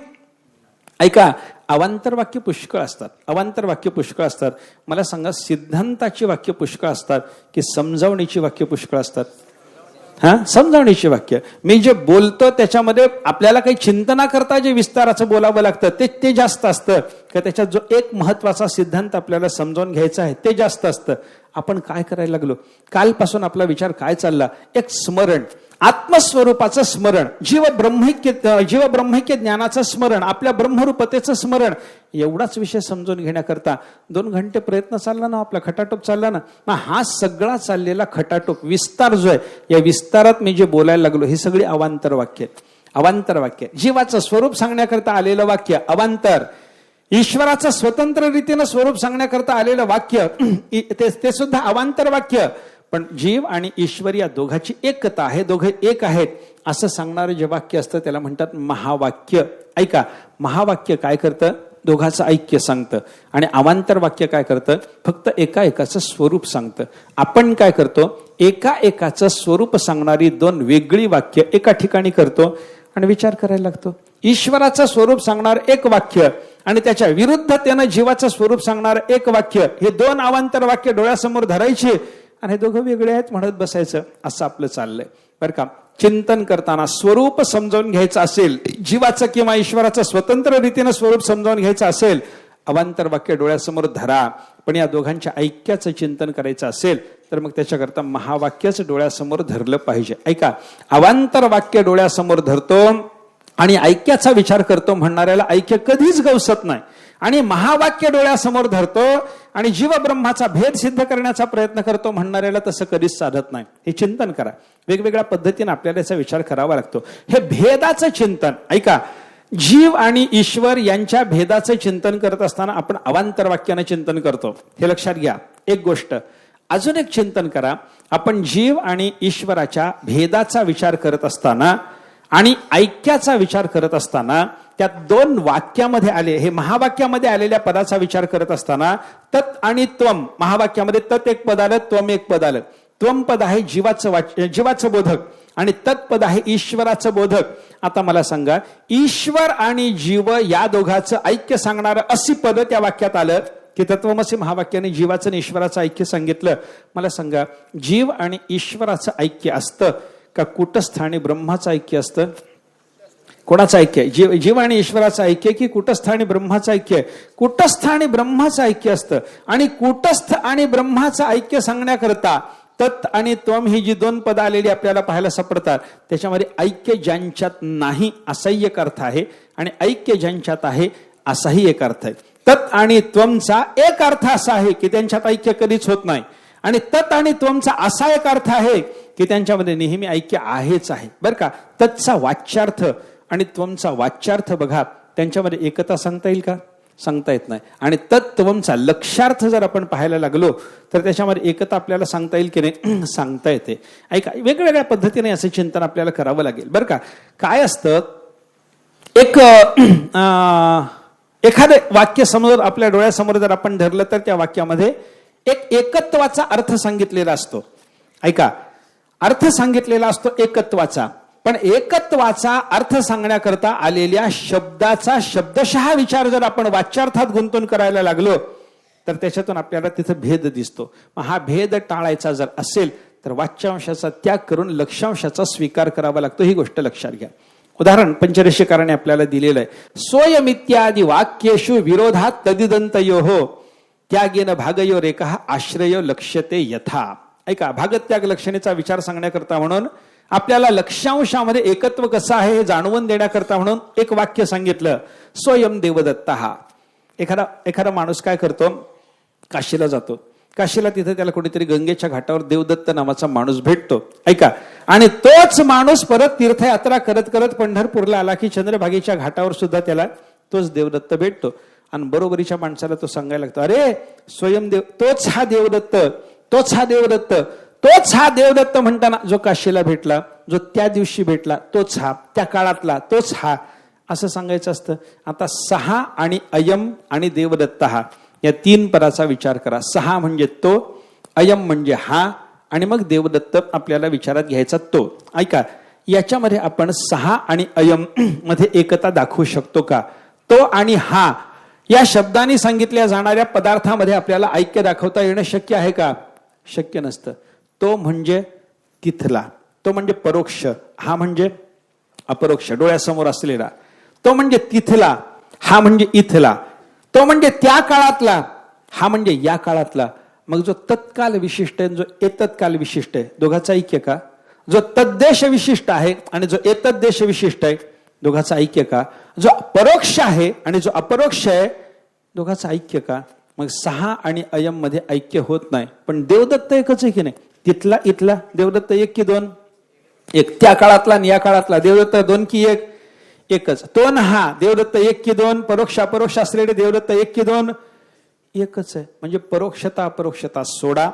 ऐका, अवांतर वाक्य पुष्कळ असतात. मला सांगा, सिद्धांताची वाक्य पुष्कळ असतात की समजावणीची वाक्य पुष्कळ असतात? समजावणीची वाक्य. मी जे बोलतो त्याच्यामध्ये आपल्याला काही चिंतना करता जे विस्ताराचं बोलावं लागतं ते जास्त असतं का त्याच्यात जो एक महत्वाचा सिद्धांत आपल्याला समजावून घ्यायचा आहे ते जास्त असतं. आपण काय करायला लागलो? कालपासून आपला विचार काय चालला? एक स्मरण, आत्मस्वरूपाचं स्मरण, जीव ब्रह्मैक्य ज्ञानाचं स्मरण, आपल्या ब्रह्मरूपतेचं स्मरण, एवढाच विषय समजून घेण्याकरता 2 घंटे प्रयत्न चालला ना, आपला खटाटोप चालला ना. मग हा सगळा चाललेला खटाटोप विस्तार जो आहे, या विस्तारात मी जे बोलायला लागलो हे सगळी अवांतर वाक्य. जीवाचं स्वरूप सांगण्याकरता आलेलं वाक्य अवांतर, ईश्वराचं स्वतंत्र रीतीनं स्वरूप सांगण्याकरता आलेलं वाक्य ते सुद्धा अवांतर वाक्य. पण जीव आणि ईश्वर या दोघांची एकता आहे, दोघे एक आहेत असं सांगणारं जे वाक्य असतं त्याला म्हणतात महावाक्य. ऐका, महावाक्य काय करतं? दोघाचं ऐक्य सांगतं आणि अवांतर वाक्य काय करतं, फक्त एका एकाचं स्वरूप सांगतं. आपण काय करतो, एका एकाचं स्वरूप सांगणारी दोन वेगळी वाक्य एका ठिकाणी करतो आणि विचार करायला लागतो. ईश्वराचं स्वरूप सांगणार एक वाक्य आणि त्याच्या विरुद्धतेनं जीवाचं स्वरूप सांगणार एक वाक्य, हे दोन अवांतर वाक्य डोळ्यासमोर धरायचे आणि हे दोघं वेगळे आहेत म्हणत बसायचं. असं आपलं चाललंय बरं का. चिंतन करताना स्वरूप समजावून घ्यायचं असेल, जीवाचं किंवा ईश्वराचं स्वतंत्र रीतीनं स्वरूप समजावून घ्यायचं असेल, अवांतर वाक्य डोळ्यासमोर धरा. पण या दोघांच्या ऐक्याचं चिंतन करायचं असेल तर मग त्याच्याकरता महावाक्यच डोळ्यासमोर धरलं पाहिजे. ऐका, अवांतर वाक्य डोळ्यासमोर धरतो आणि ऐक्याचा विचार करतो म्हणणाऱ्याला ऐक्य कधीच गवसत नाही. आणि महावाक्य डोळ्यासमोर धरतो आणि जीव ब्रह्माचा भेद सिद्ध करण्याचा प्रयत्न करतो म्हणणाऱ्याला तसं कधीच साधत नाही. हे चिंतन करा. वेगवेगळ्या पद्धतीने आपल्याला याचा विचार करावा लागतो. हे भेदाचं चिंतन, ऐका, जीव आणि ईश्वर यांच्या भेदाचं चिंतन करत असताना आपण अवांतर वाक्यानं चिंतन करतो, हे लक्षात घ्या. एक गोष्ट अजून एक चिंतन करा, आपण जीव आणि ईश्वराच्या भेदाचा विचार करत असताना आणि ऐक्याचा विचार करत असताना त्यात दोन वाक्यामध्ये आले, हे महावाक्यामध्ये आलेल्या पदाचा विचार करत असताना तत् आणि त्वम, महावाक्यामध्ये तत् एक पद आलं, त्वम एक पद आलं. त्वम पद आहे जीवाचं बोधक आणि तत्पद आहे ईश्वराचं बोधक. आता मला सांगा, ईश्वर आणि जीव या दोघांचं ऐक्य सांगणारं अशी पद त्या वाक्यात आलं की तत्वमसी महावाक्याने जीवाचं आणि ईश्वराचं ऐक्य सांगितलं. मला सांगा, जीव आणि ईश्वराचं ऐक्य असतं का कुटस्थ आणि ब्रह्माचं ऐक्य असतं? कोणाचं ऐक्य? जीव आणि ईश्वराचं ऐक्य की कुटस्थ आणि ब्रह्माचं ऐक्य? कुटस्थ आणि ब्रह्माचं ऐक्य असतं. आणि कुटस्थ आणि ब्रह्माचं ऐक्य सांगण्याकरता तत् आणि त्वम ही जी दोन पद आलेली आपल्याला पाहायला सापडतात, त्याच्यामध्ये ऐक्य ज्यांच्यात नाही असाही एक अर्थ आहे आणि ऐक्य ज्यांच्यात आहे असाही एक अर्थ आहे. तत् आणि त्वमचा एक अर्थ असा आहे की त्यांच्यात ऐक्य कधीच होत नाही आणि तत् आणि त्वमचा असा एक अर्थ आहे की त्यांच्यामध्ये नेहमी ऐक्य आहेच आहे. बरं का. तत्चा वाच्यार्थ आणि त्वमचा वाच्यार्थ बघा, त्यांच्यामध्ये एकता सांगता येईल का? सांगता येत नाही. आणि तत्त्वमचा लक्षार्थ जर आपण पाहायला लागलो तर त्याच्यामध्ये एकता आपल्याला सांगता येईल की नाही? सांगता येते. ऐका, वेगवेगळ्या पद्धतीने असं चिंतन आपल्याला करावं लागेल. बरं का. काय असतं, एखादं वाक्य समोर आपल्या डोळ्यासमोर जर आपण धरलं तर त्या वाक्यामध्ये एक एकत्वाचा अर्थ सांगितलेला असतो. ऐका, अर्थ सांगितलेला असतो एकत्वाचा, पण एकत्वाचा अर्थ सांगण्याकरता आलेल्या शब्दाचा शब्दशः विचार जर आपण वाच्यार्थात गुंतवून करायला लागलो तर त्याच्यातून आपल्याला तिथं भेद दिसतो. मग हा भेद टाळायचा जर असेल तर वाच्यांशाचा त्याग करून लक्षांशाचा स्वीकार करावा लागतो. ही गोष्ट लक्षात घ्या. उदाहरण पंचरशिकाराने आपल्याला दिलेलं आहे. सोयमित्यादी वाक्येषु विरोधात तदिदंतयोः त्यागेन भागयोर एकः आश्रय लक्ष्यते यथा. ऐका, भागत्याग लक्षणेचा विचार सांगण्याकरता म्हणून आपल्याला लक्षांशामध्ये एकत्व कसं आहे हे जाणवून देण्याकरता म्हणून एक वाक्य सांगितलं, स्वयं देवदत्तः. एखादा माणूस काय करतो, काशीला जातो. काशीला तिथे त्याला कोणीतरी गंगेच्या घाटावर देवदत्त नावाचा माणूस भेटतो. ऐका, आणि तोच माणूस परत तीर्थयात्रा करत करत पंढरपूरला आला की चंद्रभागेच्या घाटावर सुद्धा त्याला तोच देवदत्त भेटतो. आणि बरोबरीच्या माणसाला तो सांगायला लागतो, अरे स्वयंदेव, तोच हा देवदत्त, तोच हा देवदत्त, तोच हा देवदत्त म्हणताना जो काशीला भेटला, जो त्या दिवशी भेटला, तोच हा, त्या काळातला तोच हा, असं सांगायचं असतं. आता सहा आणि अयम आणि देवदत्त हा या तीन पदाचा विचार करा. सहा म्हणजे तो, अयम म्हणजे हा आणि मग देवदत्त आपल्याला विचारात घ्यायचा तो. ऐका, याच्यामध्ये आपण सहा आणि अयम मध्ये एकता दाखवू शकतो का? तो आणि हा या शब्दांनी सांगितल्या जाणाऱ्या पदार्थामध्ये आपल्याला ऐक्य दाखवता येणं शक्य आहे का? शक्य नसतं. तो म्हणजे तिथला, तो म्हणजे परोक्ष, हा म्हणजे अपरोक्ष, डोळ्यासमोर असलेला. तो म्हणजे तिथला, हा म्हणजे इथला. तो म्हणजे त्या काळातला, हा म्हणजे या काळातला. मग जो तत्काल विशिष्ट आहे, जो एतत्काल विशिष्ट आहे, दोघांचा ऐक्य का? जो तद्देश विशिष्ट आहे आणि जो एतद्देश विशिष्ट आहे, दोघांचा ऐक्य का? जो परोक्ष आहे आणि जो अपरोक्ष आहे, दोघांचा ऐक्य का? मग सहा आणि अयम मध्ये ऐक्य होत नाही. पण देवदत्त एकच आहे की नाही? तिथला इथला देवदत्त एक की दोन? एक. त्या काळातला आणि या काळातला देवदत्त दोन की एक? एकच. तो न हा देवदत्त एक की दोन? परोक्ष अपरोक्ष असलेले देवदत्त एक की दोन? एकच आहे. म्हणजे परोक्षता अपरोक्षता सोडा,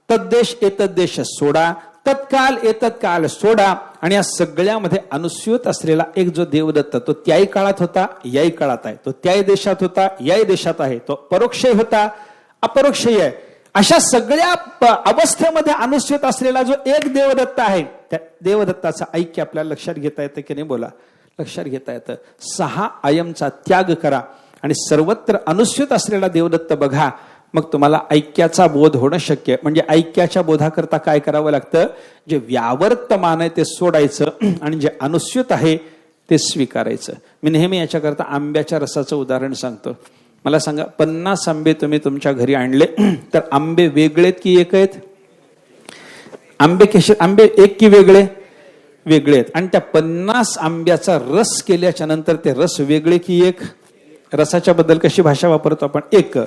तद्देश एतद्देश सोडा, तत्काल एतत्काल सोडा आणि या सगळ्यामध्ये अनुस्यूत असलेला एक जो देवदत्त, तो त्याही काळात होता, याही काळात आहे. तो त्याही देशात होता, याही देशात आहे. तो परोक्षही होता, अपरोक्षही आहे. अशा सगळ्या अवस्थेमध्ये अनुस्यूत असलेला जो एक देवदत्त आहे, त्या देवदत्ताचं ऐक्य आपल्याला लक्षात घेता येतं की नाही? बोला. लक्षात घेता येतं. 6 आयमचा त्याग करा आणि सर्वत्र अनुस्यूत असलेला देवदत्त बघा, मग तुम्हाला ऐक्याचा बोध होणं शक्य आहे. म्हणजे ऐक्याच्या बोधाकरता काय करावं लागतं? जे व्यावर्तमान आहे ते सोडायचं आणि जे अनुस्यूत आहे ते स्वीकारायचं. मी नेहमी याच्याकरता आंब्याच्या रसाचं उदाहरण सांगतो. मला सांगा, 50 आंबे तुम्ही तुमच्या घरी आणले, तर आंबे वेगळेत की एक आहेत? आंबे एक की वेगळे? वेगळे आहेत. आणि त्या 50 आंब्याचा रस केल्याच्या नंतर ते रस वेगळे की एक? रसाच्या बद्दल कशी भाषा वापरतो आपण? एक.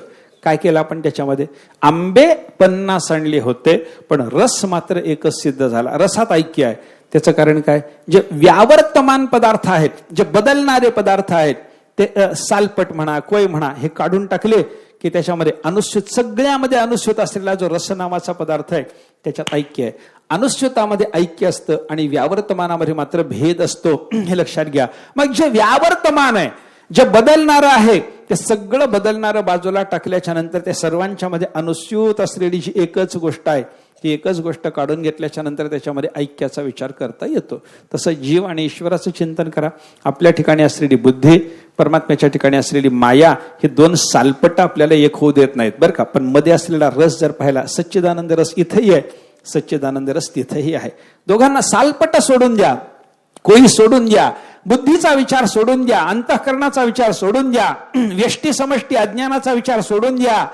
काय केलं आपण त्याच्यामध्ये? आंबे 50 आणले होते, पण रस मात्र एकच सिद्ध झाला. रसात ऐक्य आहे. त्याचं कारण काय? जे व्यावर्तमान पदार्थ आहेत, जे बदलणारे पदार्थ आहेत, ते सालपट म्हणा, कोय म्हणा, हे काढून टाकले की त्याच्यामध्ये अनुस्यूत, सगळ्यामध्ये अनुस्यूत असलेला जो रस नावाचा पदार्थ आहे त्याच्यात ऐक्य आहे. अनुस्यूतामध्ये ऐक्य असतं आणि व्यावर्तमानामध्ये मात्र भेद असतो, हे लक्षात घ्या. मग जे व्यावर्तमान आहे, जे बदलणारं आहे, ते सगळं बदलणारं बाजूला टाकल्याच्या नंतर त्या सर्वांच्या मध्ये अनुस्यूत असलेली जी एकच गोष्ट आहे, ती एकच गोष्ट काढून घेतल्याच्या नंतर त्याच्यामध्ये ऐक्याचा विचार करता येतो. तसं जीव आणि ईश्वराचं चिंतन करा. आपल्या ठिकाणी असलेली बुद्धी, परमात्म्याच्या ठिकाणी असलेली माया, हे 2 सालपट आपल्याला एक होऊ देत नाहीत बरं का. पण मध्ये असलेला रस जर पाहिला, सच्चिदानंद रस इथंही आहे, सच्चिदानंद रस तिथेही आहे. दोघांना सालपट सोडून द्या, कोई सोडून द्या, बुद्धीचा विचार सोडून द्या, अंतःकरणाचा विचार सोडून द्या, व्यष्टी समष्टी अज्ञानाचा विचार सोडून द्या,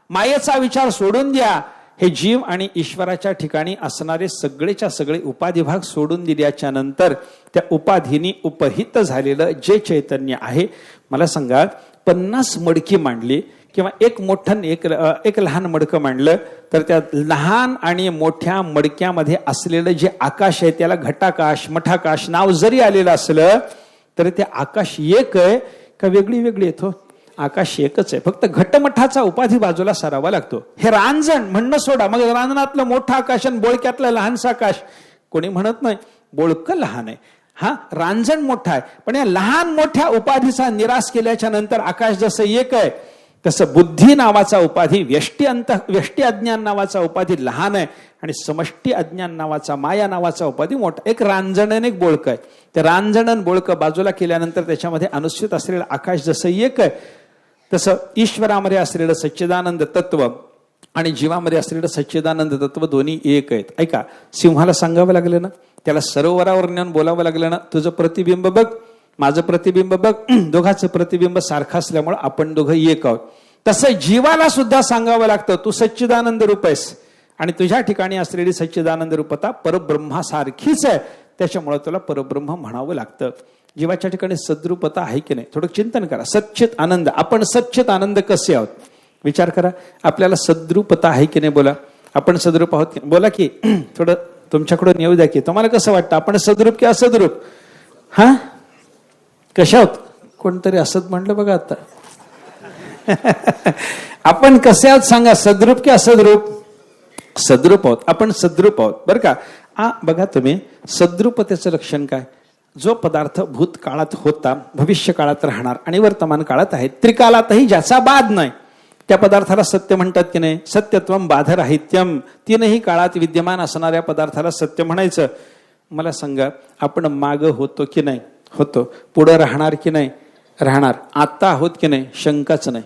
मायेचा विचार सोडून द्या. हे जीव आणि ईश्वराच्या ठिकाणी असणारे सगळेच्या सगळे उपाधी भाग सोडून दिल्याच्या नंतर त्या उपाधीनी उपहित झालेलं जे चैतन्य आहे, मला सांगा, 50 मडकी मांडली किंवा एक मोठं एक लहान मडकं मांडलं, तर त्या लहान आणि मोठ्या मडक्यामध्ये असलेलं जे आकाश आहे त्याला घटाकाश, मठाकाश नाव जरी आलेलं असलं तरी ते आकाश एक आहे का वेगळी वेगळी येतो? आकाश एकच आहे. फक्त घटमठाचा उपाधी बाजूला सारावा लागतो. हे रांजण म्हणणं सोडा, मग रांजणातलं मोठं आकाश आणि बोळक्यातलं लहानसं आकाश. कोणी म्हणत नाही बोळकं लहान आहे, हा रांजण मोठा आहे, पण या लहान मोठ्या उपाधीचा निराश केल्याच्या नंतर आकाश जसं एक आहे, तसं बुद्धी नावाचा उपाधी, व्यष्टी अज्ञान नावाचा उपाधी लहान आहे आणि समष्टी अज्ञान नावाचा, माया नावाचा उपाधी मोठा. एक रांजण आणि एक बोळकं आहे. ते रांजण आणि बोळकं बाजूला केल्यानंतर त्याच्यामध्ये अनुस्यूत असलेलं आकाश जसं एक आहे, तसं ईश्वरामध्ये असलेलं सच्चिदानंद तत्व आणि जीवामध्ये असलेलं सच्चिदानंद तत्व दोन्ही एक आहेत. ऐका, सिंहाला सांगावं लागलं ना, त्याला सरोवरावर नेऊन बोलावं लागलं ना, तुझं प्रतिबिंब बघ, माझं प्रतिबिंब बघ, दोघांचं प्रतिबिंब सारखं असल्यामुळे आपण दोघं एक आहोत. तसं जीवाला सुद्धा सांगावं लागतं, तू सच्चिदानंद रूप आहेस आणि तुझ्या ठिकाणी असलेली सच्चिदानंद रूपता परब्रह्मासारखीच आहे, त्याच्यामुळे तुला परब्रह्म म्हणावं लागतं. जीवाच्या ठिकाणी सद्रूपता आहे की नाही, थोडं चिंतन करा. सच्चित आनंद, आपण सच्चित आनंद कसे आहोत विचार करा. आपल्याला सद्रूपता आहे की नाही? बोला, आपण सद्रूप आहोत की? बोला की, थोडं तुमच्याकडून येऊ द्या की. तुम्हाला कसं वाटतं, आपण सद्रूप की असद्रूप? हा, कशा आहोत? कोणतरी असत म्हणलं बघा आता. आपण कसे आहोत सांगा, सद्रूप की असद्रूप? सद्रूप आहोत, आपण सद्रूप आहोत बरं का. बघा तुम्ही, सद्रूपतेचं लक्षण काय? जो पदार्थ भूतकाळात होता, भविष्य काळात राहणार आणि वर्तमान काळात आहे, त्रिकालातही ज्याचा बाध नाही, त्या पदार्थाला सत्य म्हणतात की नाही? सत्यत्वम बाधराहित्यम, 3ही काळात विद्यमान असणाऱ्या पदार्थाला सत्य म्हणायचं. मला सांगा, आपण माग होतो की नाही? होतो. पुढं राहणार की नाही? राहणार. आता आहोत की नाही? शंकाच नाही.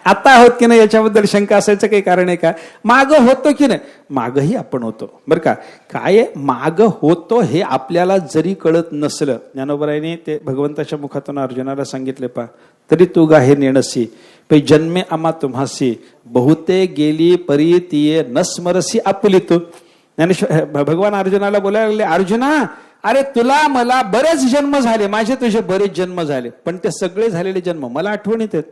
आता आहोत की नाही याच्याबद्दल शंका असायचं काही कारण आहे का? माग होतो की नाही? मागही आपण होतो बरं का. काय माग होतो हे आपल्याला जरी कळत नसलं, ज्ञानोबरायने ते भगवंताच्या मुखातून अर्जुनाला सांगितले, पा तरी तू गाहे नेणसी पै जन्मे आम्हा तुम्हासी बहुते गेली परी तिये नस्मरसी आपुली तू. ज्ञानेश्वर भगवान अर्जुनाला बोलायला लागले, अर्जुना, अरे तुला मला बरेच जन्म झाले, माझे तुझे बरेच जन्म झाले, पण ते सगळे झालेले जन्म मला आठवणीत आहेत,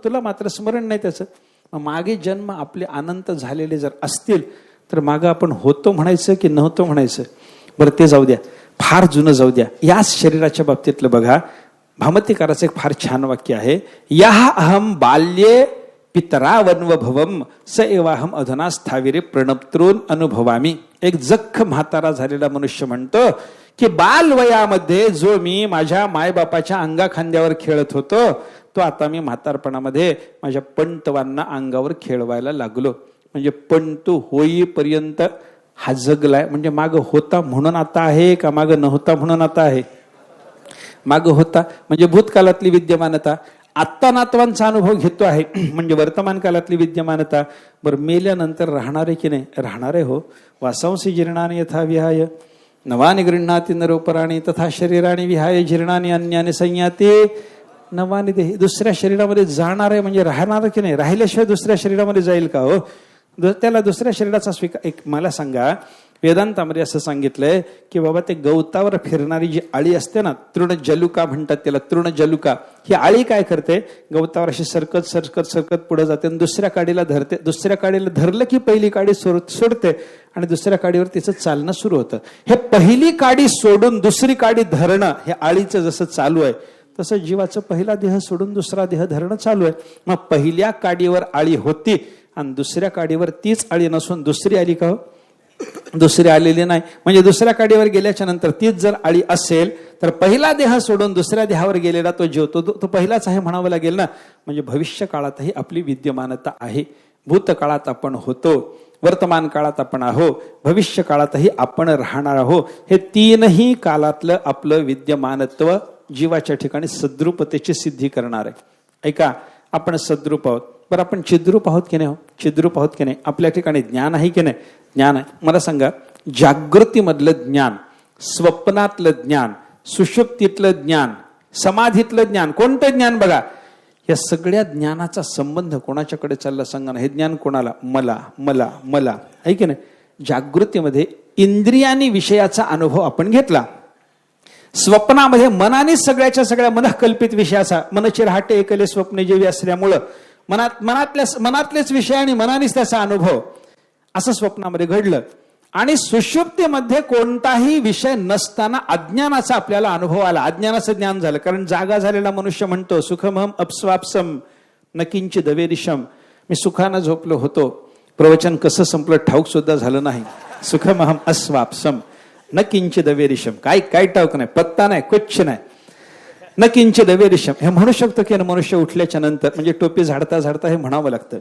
तुला मात्र स्मरण नाही त्याचं. मागे जन्म आपले अनंत झालेले जर असतील तर मागं आपण होतो म्हणायचं की नव्हतो म्हणायचं? बरं ते जाऊ द्या, फार जुनं जाऊ द्या. याच शरीराच्या बाबतीतलं बघा, भामतीकाराचं एक फार छान वाक्य आहे, या अहम बाल्ये पितरावन्वभवम स एवाहम अधुना स्थाविरे प्रणप्त्रोन अनुभवामी. एक जख्ख म्हातारा झालेला मनुष्य म्हणतो की बालवयामध्ये जो मी माझ्या मायबापाच्या अंगाखांद्यावर खेळत होतो तो आता मी म्हातारपणामध्ये माझ्या पंतवांना अंगावर खेळवायला लागलो. म्हणजे पंतू होईपर्यंत हा जगलाय. म्हणजे माग होता म्हणून आता आहे का माग नव्हता म्हणून आता आहे? माग होता म्हणजे भूतकाळातली विद्यमानता. आत्ता नातवांचा अनुभव घेतो आहे म्हणजे वर्तमान काळातली विद्यमानता. बरं मेल्यानंतर राहणार आहे की नाही? राहणार आहे हो. वासांसी जीर्णानि यथा विहाय नवानि गृह्णाति नरोपराणि तथा शरीराने विहाय जीर्णानि अन्यानि संयाते नवानि देही. दुसऱ्या शरीरामध्ये जाणार आहे म्हणजे राहणार की नाही? राहिल्याशिवाय दुसऱ्या शरीरामध्ये जाईल का हो? त्याला दुसऱ्या शरीराचा स्वीकार. एक मला सांगा, वेदांतामध्ये असं सांगितलंय की बाबा ते गवतावर फिरणारी जी आळी असते ना, तृणजलुका म्हणतात त्याला, तृणजलुका. ही आळी काय करते? गवतावर अशी सरकत सरकत सरकत पुढे जाते आणि दुसऱ्या काडीला धरते. दुसऱ्या काडीला धरलं की पहिली काडी सोडते आणि दुसऱ्या काडीवर तिचं चालणं सुरू होतं. हे पहिली काडी सोडून दुसरी काडी धरणं हे आळीचं जसं चालू आहे तसं जीवाचं पहिला देह सोडून दुसरा देह धरणं चालू आहे. मग पहिल्या काडीवर आळी होती आणि दुसऱ्या काडीवर तीच आळी नसून दुसरी आली का हो? दुसरी आलेली नाही. म्हणजे दुसऱ्या काडीवर गेल्याच्या नंतर तीच जर आळी असेल तर पहिला देह सोडून दुसऱ्या देहावर गेलेला तो जीव तो पहिलाच आहे म्हणावं लागेल ना. म्हणजे भविष्य काळातही आपली विद्यमानता आहे. भूतकाळात आपण होतो, वर्तमान काळात आपण आहो, भविष्य काळातही आपण राहणार आहो. हे तीनही काळातलं आपलं विद्यमानत्व जीवाच्या ठिकाणी सद्रूपतेची सिद्धी करणार आहे. ऐका, आपण सद्रूप आहोत. बरं आपण चिद्रूप आहोत की नाही? चिद्रूप आहोत की नाही? आपल्या ठिकाणी ज्ञान आहे की नाही? ज्ञान आहे. मला सांगा, जागृतीमधलं ज्ञान, स्वप्नातलं ज्ञान, सुषुप्तीतलं ज्ञान, समाधीतलं ज्ञान, कोणतं ज्ञान? बघा, या सगळ्या ज्ञानाचा संबंध कोणाच्याकडे चालला सांगा ना. हे ज्ञान कोणाला? मला मला मला. आहे की नाही? जागृतीमध्ये इंद्रियांनी विषयाचा अनुभव आपण घेतला. स्वप्नामध्ये मनाने सगळ्याच्या सगळ्या मनःकल्पित विषयाचा, मनचे राहते एकले स्वप्ने जेवी असल्यामुळं मनातलेच विषय आणि मनानेच त्याचा अनुभव असं स्वप्नामध्ये घडलं. आणि सुषुप्तीमध्ये कोणताही विषय नसताना अज्ञानाचा आपल्याला अनुभव आला, अज्ञानाचं ज्ञान झालं. कारण जागा झालेला मनुष्य म्हणतो सुखमहम अपस्वाप्सम न किंचित अवेरिशम. मी सुखानं झोपलो होतो. प्रवचन कसं संपलं ठाऊक सुद्धा झालं नाही. सुखमहम अस्वाप्सम न किंचित अवेरिशम. काय ठाऊक नाही, पत्ता नाही, कुछ नाही. न किंचित अवेरिशम हे म्हणू शकतो की मनुष्य उठल्याच्या नंतर. म्हणजे टोपी झाडता झाडता हे म्हणावं लागतं.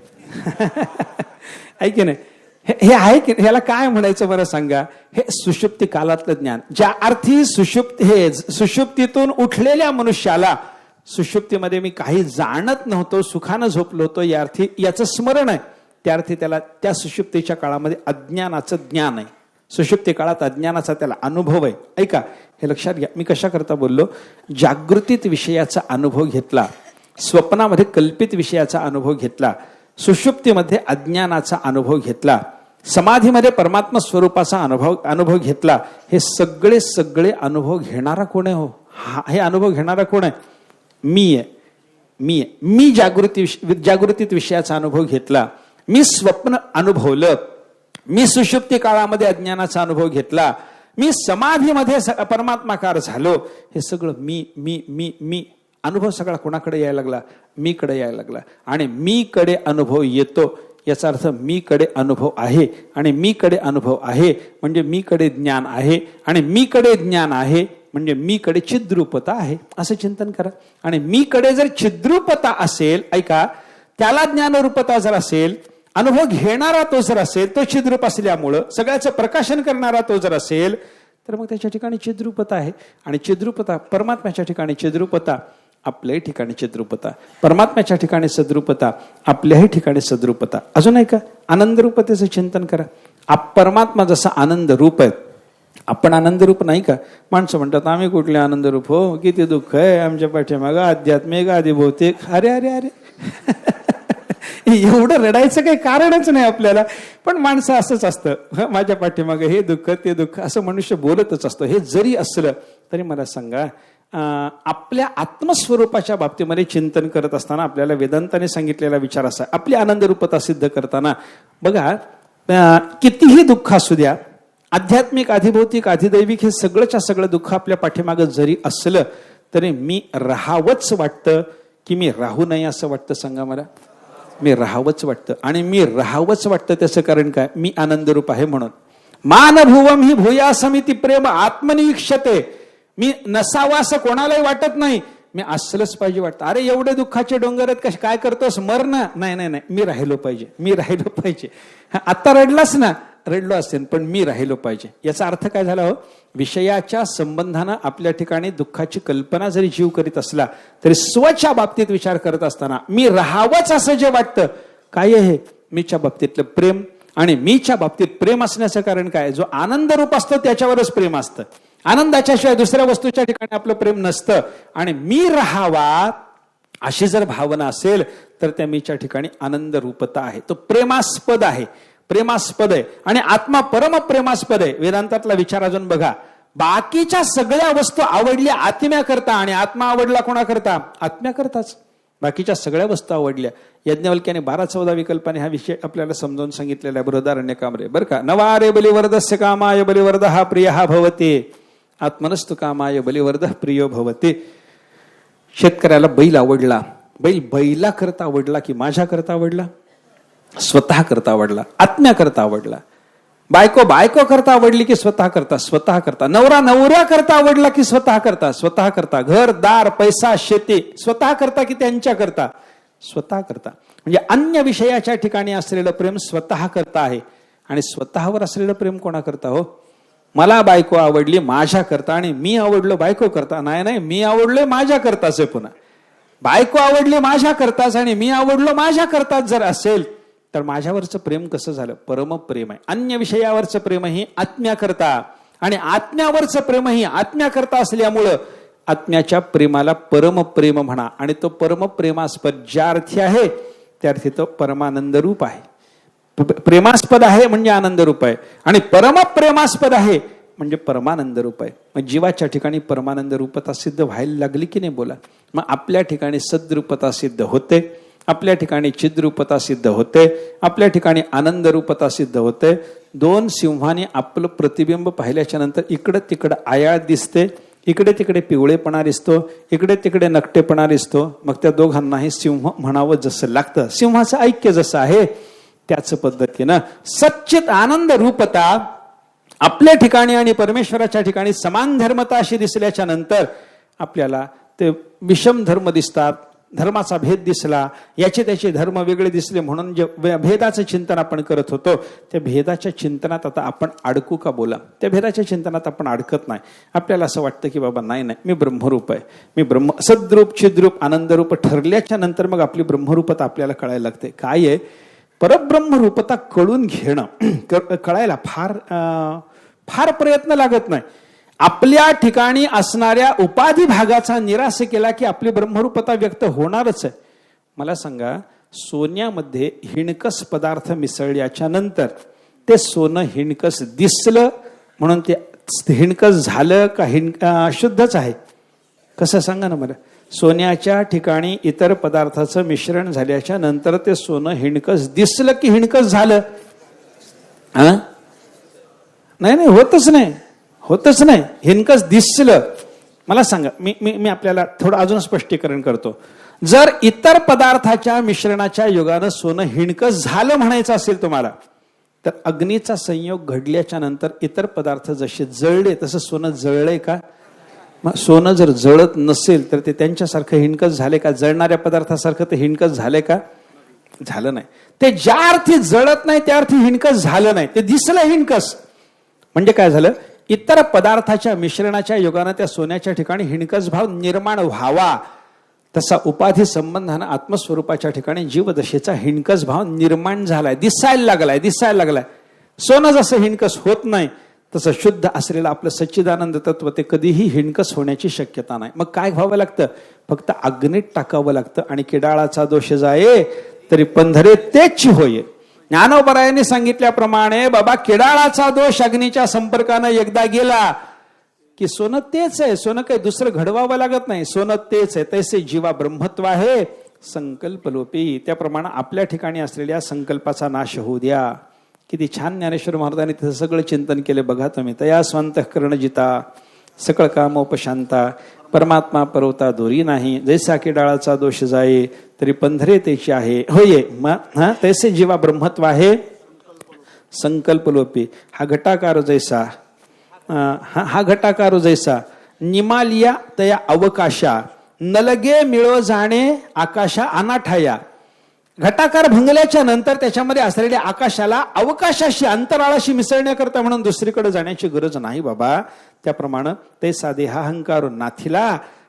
ऐक नाही, हे आहे की ह्याला काय म्हणायचं बरं सांगा? हे सुषुप्ती कालातलं ज्ञान. ज्या अर्थी सुषुप्तीतून उठलेल्या मनुष्याला सुषुप्तीमध्ये मी काही जाणत नव्हतो, सुखानं झोपलो होतो या अर्थी याचं स्मरण आहे. त्या अर्थी त्याला त्या सुषुप्तीच्या काळामध्ये अज्ञानाचं ज्ञान आहे. सुषुप्ती काळात अज्ञानाचा त्याला अनुभव आहे. ऐका, हे लक्षात घ्या. मी कशा करता बोललो? जागृतीत विषयाचा अनुभव घेतला, स्वप्नामध्ये कल्पित विषयाचा अनुभव घेतला, सुषुप्तीमध्ये अज्ञानाचा अनुभव घेतला, समाधीमध्ये परमात्मा स्वरूपाचा अनुभव घेतला. हे सगळे अनुभव घेणारा कोण आहे हो? हे अनुभव घेणारा कोण आहे? मी आहे. मी जागृतीत विषयाचा अनुभव घेतला, मी स्वप्न अनुभवलं, मी सुषुप्ती काळामध्ये अज्ञानाचा अनुभव घेतला, मी समाधीमध्ये परमात्माकार झालो. हे सगळं मी अनुभव सगळा कोणाकडे यायला लागला? मीकडे यायला लागला. आणि मीकडे अनुभव येतो याचा अर्थ मीकडे अनुभव आहे. आणि मीकडे अनुभव आहे म्हणजे मीकडे ज्ञान आहे. आणि मीकडे ज्ञान आहे म्हणजे मीकडे चिद्रूपता आहे. असं चिंतन करा. आणि मीकडे जर चिद्रूपता असेल, ऐका, त्याला ज्ञानरूपता जर असेल, अनुभव घेणारा तो जर असेल, तो चिद्रूप असल्यामुळं सगळ्याचं प्रकाशन करणारा तो जर असेल, तर मग त्याच्या ठिकाणी चिद्रूपता आहे. आणि चिद्रूपता, परमात्म्याच्या ठिकाणी चिद्रूपता, आपल्याही ठिकाणी चिद्रूपता, परमात्म्याच्या ठिकाणी सद्रूपता, आपल्याही ठिकाणी सद्रूपता. अजून ऐका, आनंद रूपतेचं चिंतन करा. परमात्मा जसा आनंद रूप आहे, आपण आनंद रूप नाही का? माणसं म्हणतात आम्ही कुठले आनंद रूप हो, किती दुःख आहे आमच्या पाठीमागं, आध्यात्मिक आधी भौतिक. अरे अरे अरे एवढं रडायचं काही कारणच नाही आपल्याला. पण माणसं असंच असतं, माझ्या पाठीमागे हे दुःख ते दुःख असं मनुष्य बोलतच असतं. हे जरी असलं तरी मला सांगा, आपल्या आत्मस्वरूपाच्या बाबतीमध्ये चिंतन करत असताना आपल्याला वेदांताने सांगितलेला विचार असा, आपली आनंद रूपता सिद्ध करताना बघा, कितीही दुःख असू द्या, आध्यात्मिक आधिभौतिक आधिदैविक हे सगळंच्या सगळं दुःख आपल्या पाठीमागं जरी असलं तरी मी राहावंच वाटतं की मी राहू नये असं वाटतं? सांगा मला. मी राहावंच वाटतं. आणि मी राहावंच वाटतं त्याचं कारण काय? मी आनंदरूप आहे म्हणून. मानभुवम ही भूयासमिती प्रेम आत्मनिवीक्षते. मी नसावं असं कोणालाही वाटत नाही, मी असलंच पाहिजे वाटतं. अरे एवढे दुःखाचे डोंगर आहेत, कसे काय करतोस, मर ना. नाही नाही नाही, मी राहिलो पाहिजे, मी राहिलो पाहिजे. आता रडलास ना, रडलो असेल पण मी राहिलो पाहिजे. याचा अर्थ काय झाला हो? विषयाच्या संबंधानं आपल्या ठिकाणी दुःखाची कल्पना जरी जीव करीत असला तरी स्वच्या बाबतीत विचार करत असताना मी राहावंच असं जे वाटतं, काय आहे? मीच्या बाबतीतलं प्रेम. आणि मीच्या बाबतीत प्रेम असण्याचं कारण काय? जो आनंद रूप असतं त्याच्यावरच प्रेम असतं. आनंदाच्या शिवाय दुसऱ्या वस्तूच्या ठिकाणी आपलं प्रेम नसतं. आणि मी राहावा अशी जर भावना असेल तर त्या मीच्या ठिकाणी आनंद रूपता आहे. तो प्रेमास्पद आहे, प्रेमास्पद आहे. आणि आत्मा परम प्रेमास्पद आहे. वेदांतातला विचार अजून बघा. बाकीच्या सगळ्या वस्तू आवडल्या आत्म्याकरता आणि आत्मा आवडला कोणाकरता? आत्म्याकरताच. बाकीच्या सगळ्या वस्तू आवडल्या. यज्ञवल्क्याने 12-14 विकल्पाने हा विषय आपल्याला समजावून सांगितलेला आहे बृहदारण्यकामरे, बरं का. नवारे बलिवर्धस्य कामाय बलिवर्ध हा प्रिय हा भवते, आत्मनस्तु कामाय बलिवर्ध प्रियो भवते. शेतकऱ्याला बैल आवडला. बैल बैला करता आवडला की माझ्या करता आवडला? स्वतः करता आवडला, आत्म्या करता आवडला. बायको बायको करता आवडली की स्वतः करता? स्वतः करता. नवरा नवऱ्या करता आवडला की स्वतः करता? स्वतः करता. घर दार पैसा शेती स्वतः करता की त्यांच्या करता? स्वतः करता. म्हणजे अन्य विषयाच्या ठिकाणी असलेलं प्रेम स्वतः करता आहे. आणि स्वतःवर असलेलं प्रेम कोणा करता हो? मला बायको आवडली माझ्या करता आणि मी आवडलो बायको करता? नाही नाही, मी आवडलोय माझ्या करताच आहे. पुन्हा बायको आवडली माझ्या करताच आणि मी आवडलो माझ्या करताच जर असेल तर माझ्यावरचं प्रेम कसं झालं? परम प्रेम आहे. अन्य विषयावरचं प्रेमही आत्म्याकरता आणि आत्म्यावरचं प्रेमही आत्म्याकरता असल्यामुळं आत्म्याच्या प्रेमाला परम प्रेम म्हणा. आणि तो परम प्रेमास्पद ज्या अर्थी आहे त्या अर्थी तो परमानंद रूप आहे. प्रेमास्पद आहे म्हणजे आनंद रूप आहे आणि परम प्रेमास्पद आहे म्हणजे परमानंद रूप आहे. मग जीवाच्या ठिकाणी परमानंद रूपता सिद्ध व्हायला लागली की नाही? बोला. मग आपल्या ठिकाणी सद्रूपता सिद्ध होते, आपल्या ठिकाणी चिद्रूपता सिद्ध होते, आपल्या ठिकाणी आनंद रूपता सिद्ध होते. 2 सिंहाने आपलं प्रतिबिंब पाहिल्याच्या नंतर इकडं तिकडं आयाळ दिसते, इकडे तिकडे पिवळेपणा दिसतो, इकडे तिकडे नकटेपणा दिसतो. मग त्या दोघांनाही सिंह म्हणावं जसं लागतं. सिंहाचं ऐक्य जसं आहे त्याच पद्धतीनं सच्चित आनंद रूपता आपल्या ठिकाणी आणि परमेश्वराच्या ठिकाणी समान धर्मता अशी दिसल्याच्या नंतर आपल्याला ते विषम धर्म दिसतात. धर्माचा भेद दिसला, याचे त्याचे धर्म वेगळे दिसले म्हणून जे भेदाचं चिंतन आपण करत होतो त्या भेदाच्या चिंतनात आता आपण अडकू का? बोला. त्या भेदाच्या चिंतनात आपण अडकत नाही. आपल्याला असं वाटतं की बाबा नाही नाही, मी ब्रह्मरूप आहे, मी ब्रह्म सद्रूप चिद्रूप आनंदरूप ठरल्याच्या नंतर मग आपली ब्रह्मरूपता आपल्याला कळायला लागते. काय आहे? परब्रह्मरूपता कळून घेणं कळायला फार प्रयत्न लागत नाही. आपल्या ठिकाणी असणाऱ्या उपाधी भागाचा निराश केला की आपली ब्रह्मरूपता व्यक्त होणारच आहे. मला सांगा, सोन्यामध्ये हिणकस पदार्थ मिसळल्याच्या नंतर ते सोनं हिणकस दिसलं म्हणून ते हिणकस झालं का शुद्धच आहे? कसं सांगा ना मला. सोन्याच्या ठिकाणी इतर पदार्थाचं मिश्रण झाल्याच्या नंतर ते सोनं हिणकस दिसलं की हिणकस झालं? नाही, होतच नाही, होतच नाही. हिणकस दिसलं. मला सांगा, मी आपल्याला थोडं अजून स्पष्टीकरण करतो. जर इतर पदार्थाच्या मिश्रणाच्या योगानं सोनं हिणकस झालं म्हणायचं असेल तुम्हाला तर अग्नीचा संयोग घडल्याच्या नंतर इतर पदार्थ जसे जळले तसं सोनं जळलंय का? मग सोनं जर जळत नसेल तर ते त्यांच्यासारखं हिणकस झाले का? जळणाऱ्या पदार्थासारखं ते हिणकस झाले का? झालं नाही. ते ज्या अर्थी जळत नाही त्या अर्थी हिणकस झालं नाही, ते दिसलं हिणकस. म्हणजे काय झालं? इतर पदार्थाच्या मिश्रणाच्या योगानं त्या सोन्याच्या ठिकाणी हिणकस भाव निर्माण व्हावा तसा उपाधी संबंधानं आत्मस्वरूपाच्या ठिकाणी जीवदशेचा हिणकस भाव निर्माण झालाय, दिसायला लागलाय. सोनं जसं हिणकस होत नाही तसं शुद्ध असलेलं आपलं सच्चिदानंद तत्व ते कधीही हिणकस होण्याची शक्यता नाही. मग काय व्हावं लागतं? फक्त अग्नीत टाकावं लागतं. आणि किडाळाचा दोष जाये तरी पंधरे तेच होय. ज्ञानोबरायांनी सांगितल्याप्रमाणे बाबा किडाळाचा दोष अग्नीच्या संपर्कानं एकदा गेला की सोनं तेच आहे. सोनं काही दुसरं घडवावं लागत नाही, सोनं तेच आहे. तैसे जीवा ब्रह्मत्व आहे संकल्प लोपी. त्याप्रमाणे आपल्या ठिकाणी असलेल्या संकल्पाचा नाश होऊ द्या. किती छान ज्ञानेश्वर महाराजांनी तिथं सगळं चिंतन केले बघा तुम्ही. तया स्वांतःकरण जिता सकळ कामोपशांता परमात्मा पर्वता दोरी नाही, जैसा की डाळाचा दोष जाये तरी पंधरे त्याची आहे होये. तैसे जीवा ब्रह्मत्व आहे संकल्प लोपे. हा घटाकार जैसा हा घटाकार जैसा निमालिया तया अवकाशा नलगे मिळो जाणे आकाशा अनाठाया. घटाकार भंगल्याच्या नंतर त्याच्यामध्ये असलेल्या आकाशाला अवकाशाशी अंतराळाशी मिसळण्याकरता म्हणून दुसरीकडे जाण्याची गरज नाही बाबा. त्याप्रमाणे ते साधे हा अहंकार नाथिला,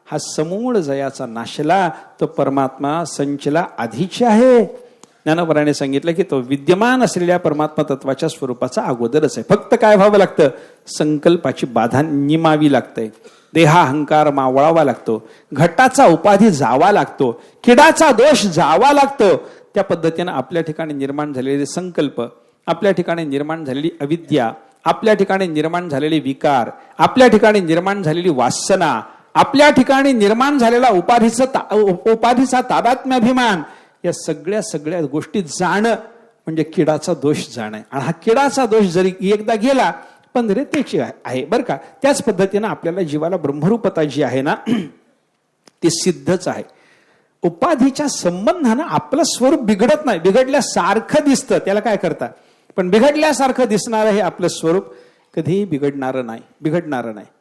हा समूळ जयाचा नाशला, तो परमात्मा संचला आधीची आहे. ज्ञानोबराने सांगितलं की तो विद्यमान असलेल्या परमात्मा तत्वाच्या स्वरूपाचा अगोदरच आहे. फक्त काय व्हावं लागतं, संकल्पाची बाधा निमावी लागते, देहाहंकार मावळावा लागतो, घटाचा उपाधी जावा लागतो, किडाचा दोष जावा लागतो. त्या पद्धतीनं आपल्या ठिकाणी निर्माण झालेले संकल्प, आपल्या ठिकाणी निर्माण झालेली अविद्या, आपल्या ठिकाणी निर्माण झालेले विकार, आपल्या ठिकाणी निर्माण झालेली वासना, आपल्या ठिकाणी निर्माण झालेला उपाधीचा तादात्म्याभिमान, या सगळ्या गोष्टी जाणं म्हणजे किडाचा दोष जाणं. आणि हा किडाचा दोष जरी एकदा गेला पण रेतेची आहे बरं का. त्याच पद्धतीनं आपल्याला जीवाला ब्रह्मरूपता जी आहे ना ती सिद्धच आहे. उपाधीच्या संबंधानं आपलं स्वरूप बिघडत नाही, बिघडल्यासारखं दिसतं, त्याला काय करता, पण बिघडल्यासारखं दिसणारं हे आपलं स्वरूप कधीही बिघडणारं नाही.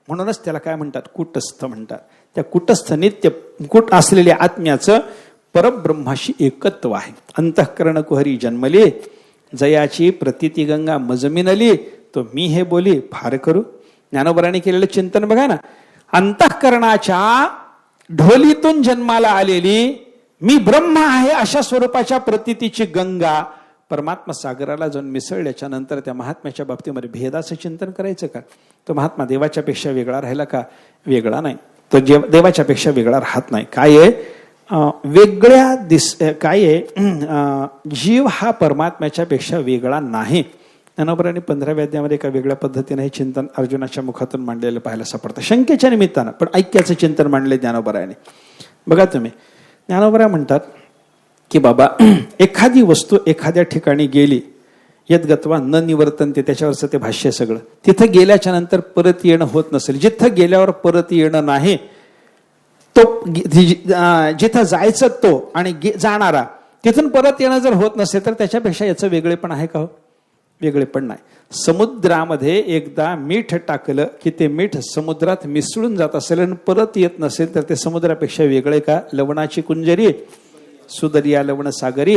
म्हणूनच त्याला काय म्हणतात, कूटस्थ म्हणतात. त्या कूटस्थ नित्य कूट असलेल्या आत्म्याचं परब्रह्माशी एकत्व आहे. अंतःकरण कुहरी जन्मले जयाची प्रतीती गंगा मजमिनली, तो मी हे बोली फार करू. ज्ञानोबराने केलेलं चिंतन बघा ना. अंतःकरणाच्या ढोलीतून जन्माला आलेली मी ब्रह्म आहे अशा स्वरूपाच्या प्रतीतीची गंगा परमात्मा सागराला जाऊन मिसळल्याच्या नंतर त्या महात्म्याच्या बाबतीमध्ये भेदाचं चिंतन करायचं का? तो महात्मा देवाच्या पेक्षा वेगळा राहिला का? वेगळा नाही. तो देवाच्या पेक्षा वेगळा राहत नाही. काय आहे, काय आहे, जीव हा परमात्म्याच्या पेक्षा वेगळा नाही. ज्ञानोबरांनी 15व्या अध्यायामध्ये एका वेगळ्या पद्धतीने हे चिंतन अर्जुनाच्या मुखातून मांडलेलं पाहायला सापडतं, शंकेच्या निमित्तानं, पण ऐक्याचं चिंतन मांडले ज्ञानोबरांनी. बघा तुम्ही, ज्ञानोबरा म्हणतात की बाबा एखादी वस्तू एखाद्या ठिकाणी गेली, यद्गत्वा न निवर्तनते, त्याच्यावरचं ते भाष्य सगळं, तिथं गेल्याच्या नंतर परत येणं होत नसेल, जिथं गेल्यावर परत येणं नाही, तो जिथं जायचं तो आणि जाणारा तिथून परत येणं जर होत नसेल तर त्याच्यापेक्षा याचं वेगळेपण आहे का? हो, वेगळेपण नाही. समुद्रामध्ये एकदा मीठ टाकलं की ते मीठ समुद्रात मिसळून जात असेल आणि परत येत नसेल तर ते समुद्रापेक्षा वेगळे का? लवणाची कुंजरी सुदरिया लवण सागरी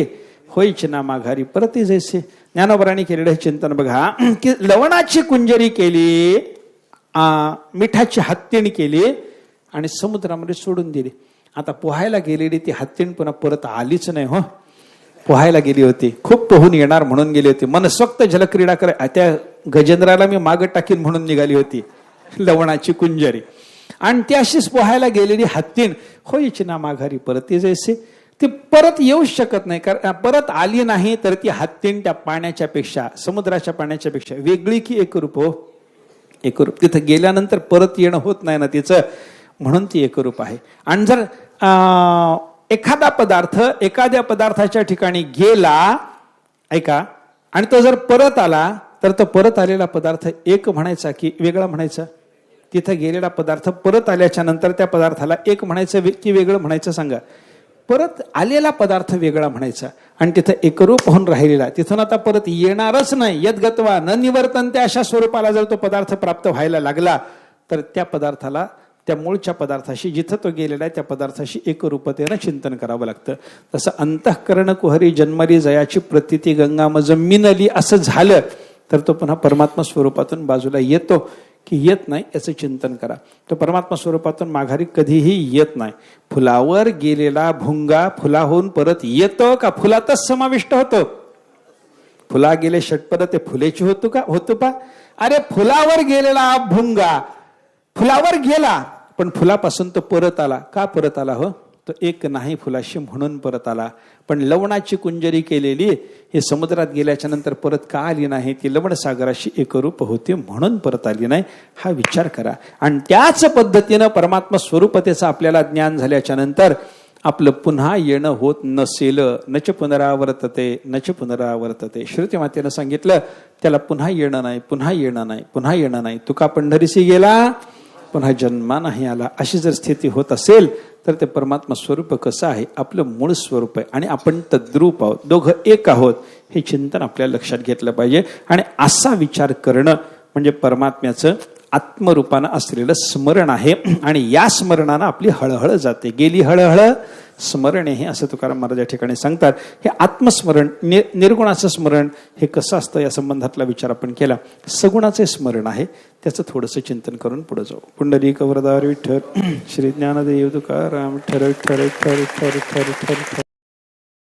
होईच ना माघारी परत जैसे. ज्ञानोबरांनी केलेलं हे चिंतन बघा की लवणाची कुंजरी केली, मिठाची हत्तीण केली आणि समुद्रामध्ये सोडून दिली. आता पोहायला गेलेली ती हत्तीण पुन्हा परत आलीच नाही. हो, पोहायला गेली होती, खूप पोहून येणार म्हणून गेली होती, मनसोक्त जलक्रीडा त्या गजेंद्राला मी मागं टाकीन म्हणून निघाली होती लवणाची कुंजरी. आणि ती अशीच पोहायला गेलेली हत्तीण होईच ना माघारी परत जैसे, ती परत येऊ शकत नाही. कारण परत आली नाही तर ती हत्तीण त्या पाण्याच्या पेक्षा, समुद्राच्या पाण्याच्या पेक्षा वेगळी की एकरूप? हो, एकरूप. तिथं गेल्यानंतर परत येणं होत नाही ना तिचं, म्हणून ती एकरूप आहे. आणि जर एखादा पदार्थ एखाद्या पदार्थाच्या ठिकाणी गेला, ऐका, आणि तो जर परत आला तर तो परत आलेला पदार्थ एक म्हणायचा की वेगळा म्हणायचा? तिथं गेलेला पदार्थ परत आल्याच्या नंतर त्या पदार्थाला एक म्हणायचं की वेगळं म्हणायचं? सांगा. परत आलेला पदार्थ वेगळा म्हणायचा आणि तिथं एकरूप होऊन राहिलेला, तिथून आता परत येणारच नाही, यद्गत्वा न निवर्तनते अशा स्वरूपाला जर तो पदार्थ प्राप्त व्हायला लागला तर त्या पदार्थाला, त्या मूळच्या पदार्थाशी, जिथं तो गेलेला आहे त्या पदार्थाशी एकरूपतेनं चिंतन करावं लागतं. तसं अंतःकरण कुहरी जन्मली जयाची प्रतीती गंगा मजमिनली असं झालं तर तो पुन्हा परमात्मा स्वरूपातून बाजूला येतो की येत नाही याचं चिंतन करा. तो परमात्मा स्वरूपातून माघारी कधीही येत नाही. फुलावर गेलेला भुंगा फुलाहून परत येतो का? फुलातच समाविष्ट होतो. फुला गेले षटपद ते फुलेची होतो पा? अरे फुलावर गेलेला भुंगा फुलावर गेला पण फुलापासून तो परत आला का? परत आला हो, तो एक नाही फुलाशी म्हणून परत आला. पण लवणाची कुंजरी केलेली हे समुद्रात गेल्याच्या नंतर परत का आली नाही? ती लवण सागराशी एकरूप होती म्हणून परत आली नाही. हा विचार करा. आणि त्याच पद्धतीनं परमात्मा स्वरूपतेचं आपल्याला ज्ञान झाल्याच्या नंतर आपलं पुन्हा येणं होत नसेल, नच पुनरावर्तते नच पुनरावर्तते. श्रुती मातेनं सांगितलं त्याला पुन्हा येणं नाही, पुन्हा येणं नाही, पुन्हा येणं नाही. तुका पंढरीसी गेला पुन्हा जन्मा नाही आला, अशी जर स्थिती होत असेल तर ते परमात्मा स्वरूप कसं आहे, आपलं मूळ स्वरूप आहे आणि आपण तद्रूप आहोत, दोघं एक आहोत, हे चिंतन आपल्याला लक्षात घेतलं पाहिजे. आणि असा विचार करणं म्हणजे परमात्म्याचं आत्मरूपानं असलेलं स्मरण आहे. आणि या स्मरणानं आपली हळहळ जाते, गेली हळहळ स्मरण हे असं तुकाराम महाराज या ठिकाणी सांगतात. हे आत्मस्मरण, निर्गुणाचं स्मरण हे कसं असतं या संबंधातला विचार आपण केला. सगुणाचे स्मरण आहे, त्याचं थोडंसं चिंतन करून पुढे जाऊ. पुंडलिक वरदार विठ्ठल, श्री ज्ञानदेव तुकाराम, ठर ठर ठर ठर ठर ठर ठर.